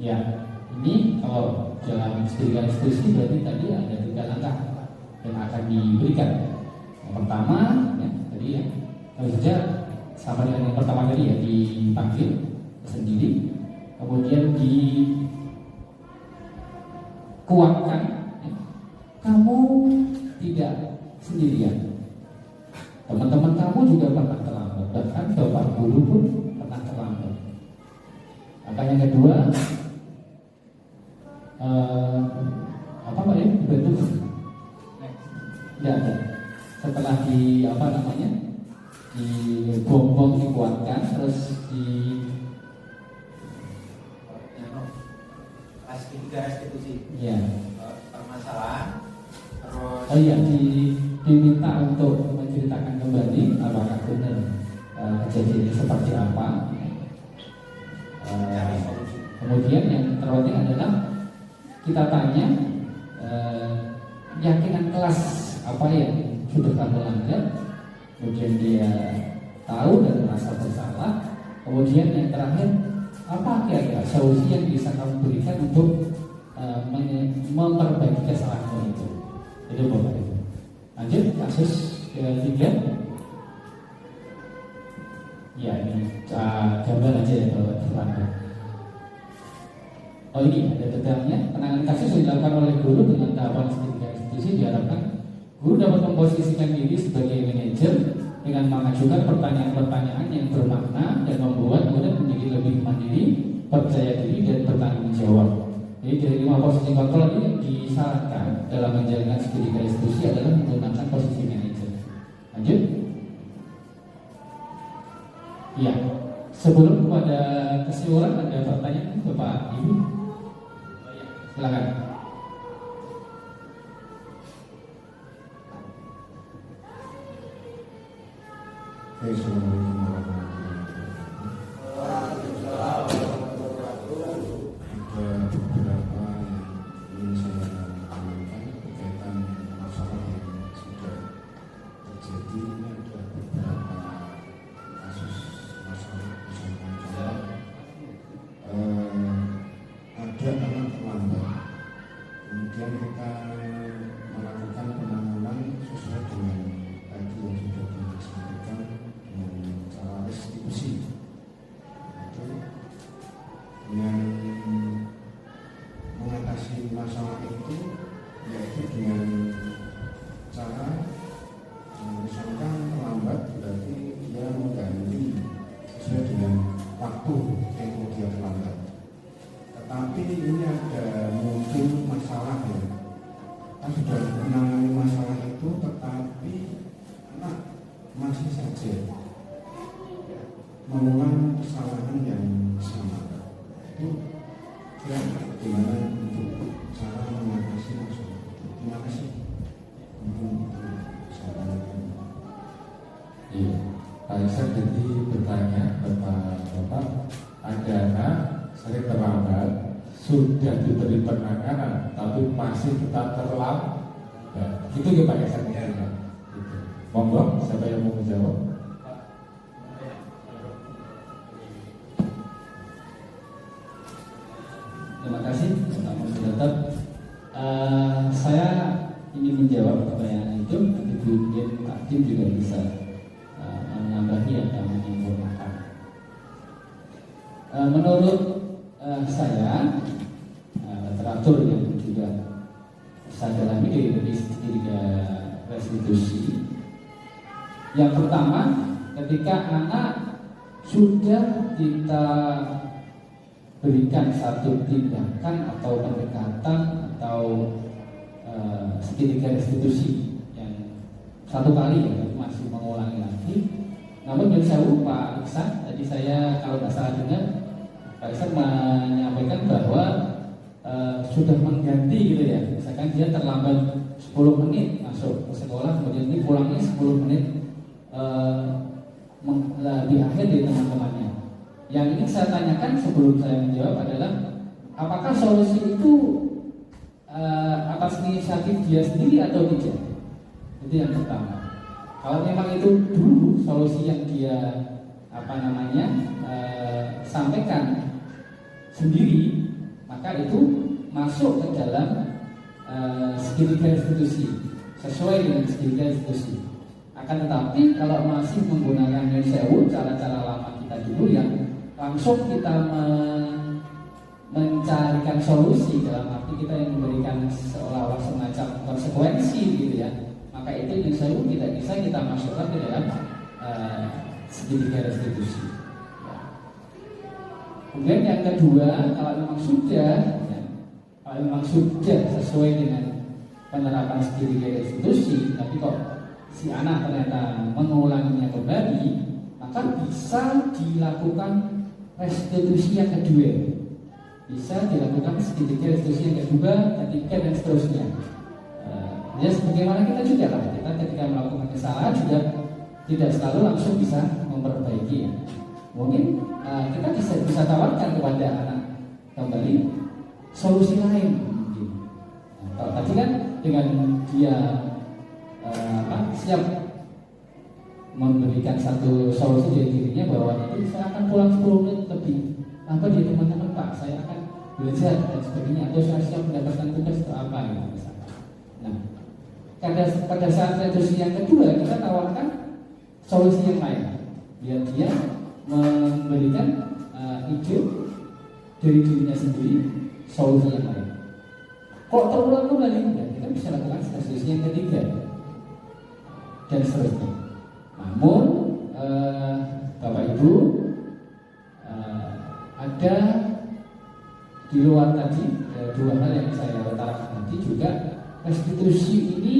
Ya, ini kalau dalam studi diskusi berarti tadi ada 3 langkah yang akan diberikan. Yang pertama, ya, tadi ya, kalau saja sama dengan yang pertama tadi ya, dipanggil sendiri, kemudian dikuatkan, ya, kamu tidak sendirian. Teman-teman kamu juga pernah terlambat, bahkan bapak guru pun pernah terlambat. Maka yang kedua, apa Pak ya? Bentuk tidak ada. Setelah di apa namanya, di bom dikuatkan, terus di restitusi. Ya. Permasalahan. Terus. Oh iya, diminta untuk menceritakan kembali apakah benar kejadiannya seperti apa. Kemudian yang terpenting adalah kita tanya keyakinan kelas apa yang sudah kamu langgar, kemudian dia tahu dan merasa bersalah. Kemudian yang terakhir, apa kira-kira solusi yang bisa kamu berikan untuk memperbaiki kesalahan itu? Itu Bapak Ibu. kasus yang ketiga. Ya, ini gambar aja ya kalau terlambat. Oh, ini ada detailnya. Penanganan kasus yang dilakukan oleh guru dengan tahapan seketika institusi diharapkan guru dapat memposisikan diri sebagai manajer dengan mengajukan pertanyaan-pertanyaan yang bermakna dan membuat murid menjadi lebih mandiri, percaya diri dan bertanggung jawab. Jadi dari 5 posisi kontrol ini disarankan dalam menjalankan seketika institusi adalah menggunakan posisi manajer. Lanjut. Ya, sebelum kepada kesimpulan ada pertanyaan Bapak Ibu. Silakan. Assalamualaikum warahmatullahi wabarakatuh. Ada beberapa yang ingin saya tanyakan berkaitan masalah yang sudah terjadi. Ini ada beberapa kasus masalah misalkan ada anak terlambat, kemudian kita melakukan penanganan sesuai dengan tadi yang sudah disampaikan dengan cara restitusi. Itu yang mengatasi masalah itu yaitu dengan cara misalkan terlambat berarti dia mengganti sesuai dengan waktu tempo dia terlambat. Tetapi ini ada mungkin masalah ya. Kita sudah menangani masalah itu, tetapi anak masih saja mengulang kesalahan yang sama. Itu kira-kira bagaimana untuk cara mengatasi masalah itu? Terima kasih. Mungkin itu saya tanyakan. Iya, Pak Iksan jadi bertanya Bapak, ada anak sering terlambat, sudah diberi penanganan, tapi masih tetap terlambat. Itu ya Pak Iksan ya. Gitu. Monggo, siapa yang mau menjawab? Terima kasih Pak Moderator. Saya ingin menjawab pertanyaan itu, nanti kemudian Pak Tim juga bisa menambahi atau menyempurnakan. Menurut saya teratur yang juga saya dalami dari tiga restitusi. Yang pertama, ketika anak sudah kita berikan satu tindakan atau pendekatan atau seketika restitusi yang satu kali ya, masih mengulangi lagi. Namun dari saya Pak Iksan, tadi saya kalau nggak salah dengar Pak Iksan menyampaikan bahwa sudah mengganti gitu ya. Misalkan dia terlambat 10 menit masuk ke sekolah, kemudian ini pulangnya 10 menit di akhir dari teman-temannya. Yang ini saya tanyakan sebelum saya menjawab adalah apakah solusi itu atas inisiatif dia sendiri atau tidak? Itu yang pertama. Kalau memang itu dulu solusi yang dia sampaikan sendiri, maka itu masuk ke dalam seketika restitusi sesuai dengan seketika restitusi. Akan tetapi kalau masih menggunakan sewu cara-cara lama kita dulu yang langsung kita mencarikan solusi dalam arti kita yang memberikan seolah-olah semacam konsekuensi gitu ya, maka itu yang saya tidak bisa kita masukkan ke dalam seketika restitusi. Kemudian yang kedua, kalau memang sudah sesuai dengan penerapan seketika restitusi, tapi kok si anak ternyata mengulanginya kembali, maka bisa dilakukan restitusi yang kedua. Bisa dilakukan seketika restitusi yang kedua, ketiga dan seterusnya. Ya sebagaimana kita juga lah, kita ketika melakukan kesalahan juga tidak selalu langsung bisa memperbaiki. Mungkin kita bisa tawarkan kepada anak kembali solusi lain mungkin. Kalau tadi kan dengan dia siap memberikan satu solusi dari dirinya bahwa nanti saya akan pulang 10 menit lebih lambat dari teman-teman Pak, saya akan belajar dan sebagainya, atau saya siap mendapatkan tugas atau apa gitu misalnya. Nah, pada saat reduksi yang kedua kita tawarkan solusi yang lain, biar dia memberikan ide dari dirinya sendiri solusi yang lain. Kok terulang kembali, ya kita bisa lakukan solusi yang ketiga dan seterusnya. Namun Bapak Ibu, ada di luar tadi dua hal yang saya utarakan tadi juga, restitusi ini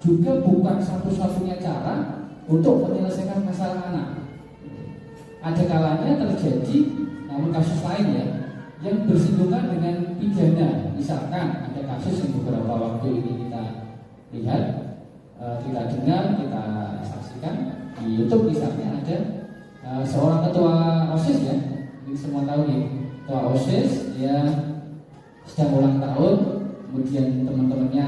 juga bukan satu-satunya cara untuk menyelesaikan masalah anak. Ada kalanya terjadi, namun kasus lain ya, yang bersinggungan dengan pidana. Misalkan ada kasus yang beberapa waktu ini kita lihat, kita dengar, kita saksikan di YouTube misalnya ada seorang ketua OSIS ya, ini semua tahu nih, ketua OSIS dia sedang ulang tahun, kemudian teman-temannya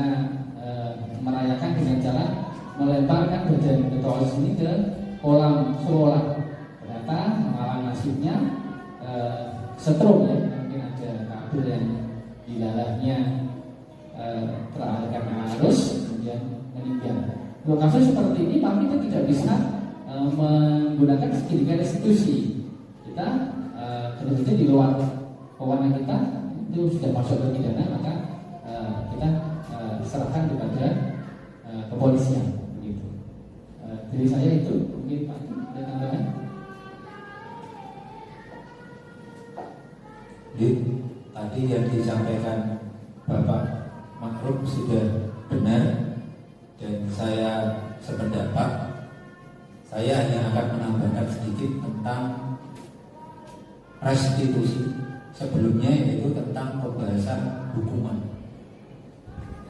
merayakan dengan cara melemparkan badan ketua OSIS ini ke kolam sekolah. Ternyata malah nasibnya setrum ya, mungkin ada kabel yang di dalamnya teralihkan arus kemudian meninggal. Kalau kasus seperti ini maka kita tidak bisa menggunakan segitiga restitusi. Kita tentu di luar wewenang kita itu sudah masuk ke pidana, maka kita serahkan kepada kepolisian. Begitu. Dari saya itu mungkin Pak ada tambahan. Tadi yang disampaikan Bapak Makrum sudah benar dan saya sependapat. Saya hanya akan menambahkan sedikit tentang restitusi sebelumnya, yaitu tentang pembahasan hukuman.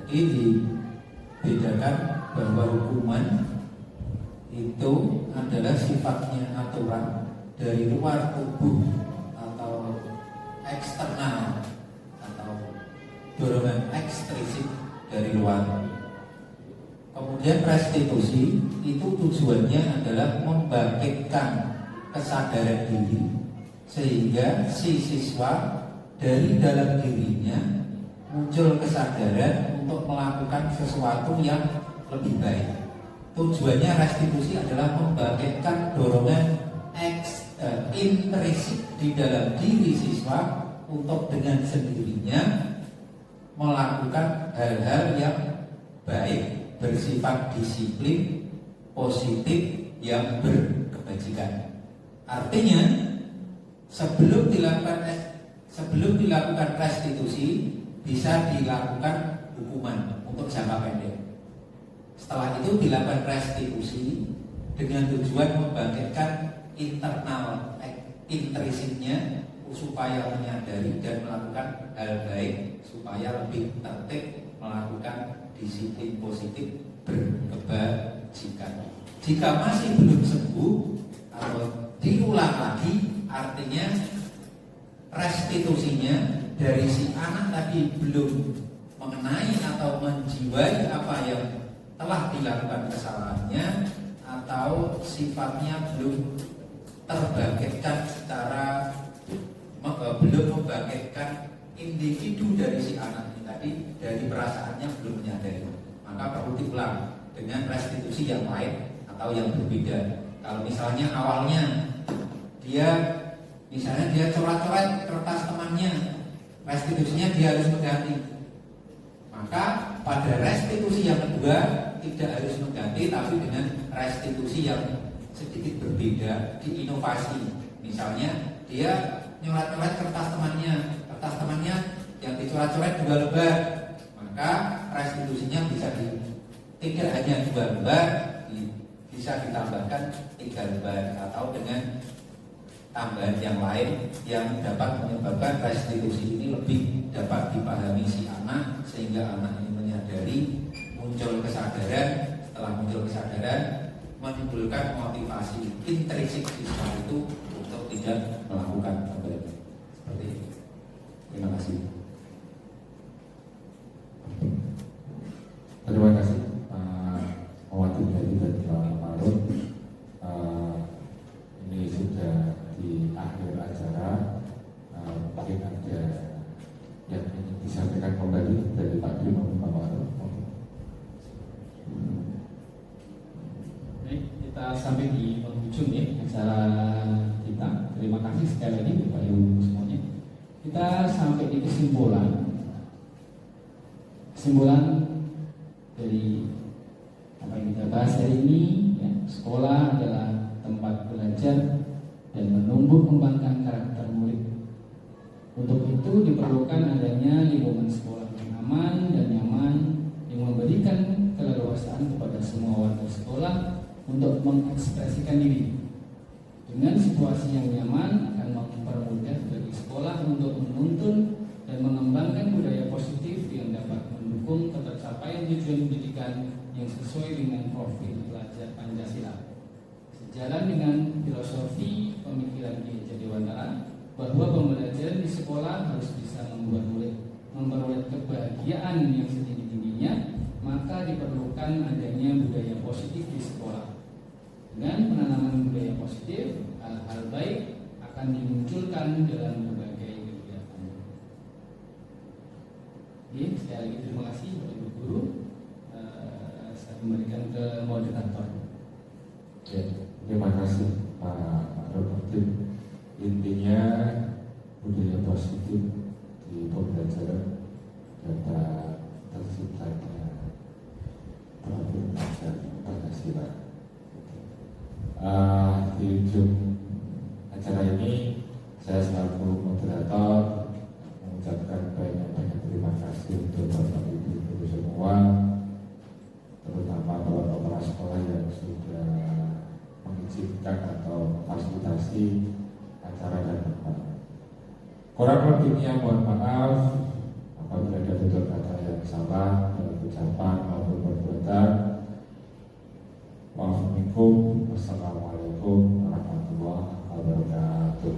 Jadi dibedakan bahwa hukuman itu adalah sifatnya aturan dari luar tubuh atau eksternal atau dorongan ekstrinsik dari luar. Kemudian restitusi itu tujuannya adalah membangkitkan kesadaran diri sehingga si siswa dari dalam dirinya muncul kesadaran untuk melakukan sesuatu yang lebih baik. Tujuannya restitusi adalah membangkitkan dorongan intrinsik di dalam diri siswa untuk dengan sendirinya melakukan hal-hal yang baik, bersifat disiplin, positif, yang berkebajikan. Artinya sebelum dilakukan restitusi bisa dilakukan hukuman untuk jangka pendek. Setelah itu dilakukan restitusi dengan tujuan membangkitkan internal intrinsiknya supaya menyadari dan melakukan hal baik supaya lebih tertib melakukan disiplin positif berkebajikan. Jika masih belum sembuh atau diulang lagi, artinya restitusinya dari si anak tadi belum mengenai atau menjiwai apa yang telah dilakukan kesalahannya, atau sifatnya belum terbangkitkan secara belum membangkitkan individu dari si anak ini tadi, dari perasaannya belum menyadari, maka perlu diulang dengan restitusi yang lain atau yang berbeda. Kalau misalnya awalnya dia coret-coret kertas temannya, restitusinya dia harus mengganti, maka pada restitusi yang kedua tidak harus mengganti, tapi dengan restitusi yang sedikit berbeda, diinovasi. Misalnya dia nyoret-nyoret kertas temannya yang dicoret-coret 2 lembar, maka restitusinya tidak hanya 2 lembar, bisa ditambahkan 3 lembar, atau dengan tambahan yang lain yang dapat menyebabkan restitusi ini lebih dapat dipahami si anak, sehingga anak ini menyadari, muncul kesadaran. Setelah muncul kesadaran, menimbulkan motivasi intrinsik siswa itu untuk tidak melakukan kembali. Seperti itu. Terima kasih. Terima kasih Pak Mewakili dari Pak Marut. Ini sudah di akhir acara. Mungkin ada yang ingin disampaikan kembali dari Pak Bim maupun Pak Marut. kita sampai di penghujung ya acara kita. Terima kasih sekali lagi Bapak Ibu semuanya. Kita sampai di kesimpulan dari apa yang kita bahas hari ini. Ya, sekolah adalah tempat belajar dan menumbuh kembangkan karakter murid. Untuk itu diperlukan adanya lingkungan sekolah yang aman dan nyaman yang memberikan keleluasaan kepada semua warga sekolah untuk mengekspresikan diri. Dengan situasi yang nyaman akan mempermudah bagi sekolah untuk menuntun dan mengembangkan budaya positif yang dapat mendukung tercapaian tujuan pendidikan yang sesuai dengan profil pelajar Pancasila. Sejalan dengan filosofi pemikiran Ki Hajar Dewantara bahwa pembelajaran di sekolah harus bisa membuat murid memperoleh kebahagiaan yang setinggi-tingginya, maka diperlukan adanya budaya positif di sekolah. Dengan penanaman budaya positif, hal-hal baik akan dimunculkan dalam berbagai kegiatan. Oke, sekali lagi terima kasih Bapak Ibu Guru. Saya kembalikan ke moderator. Ya, terima kasih Pak Robertin. Intinya budaya positif di pembelajaran dapat terciptanya profil pelajar Pancasila. Di ujung acara ini saya selaku moderator mengucapkan banyak terima kasih untuk Bapak Ibu Guru semua, terutama para kepala sekolah yang sudah mengizinkan atau fasilitasi acara dan tempat. Kurang lebihnya mohon maaf apabila ada tutur kata yang salah dalam ucapan maupun perbuatan. Wassalamualaikum warahmatullahi wabarakatuh.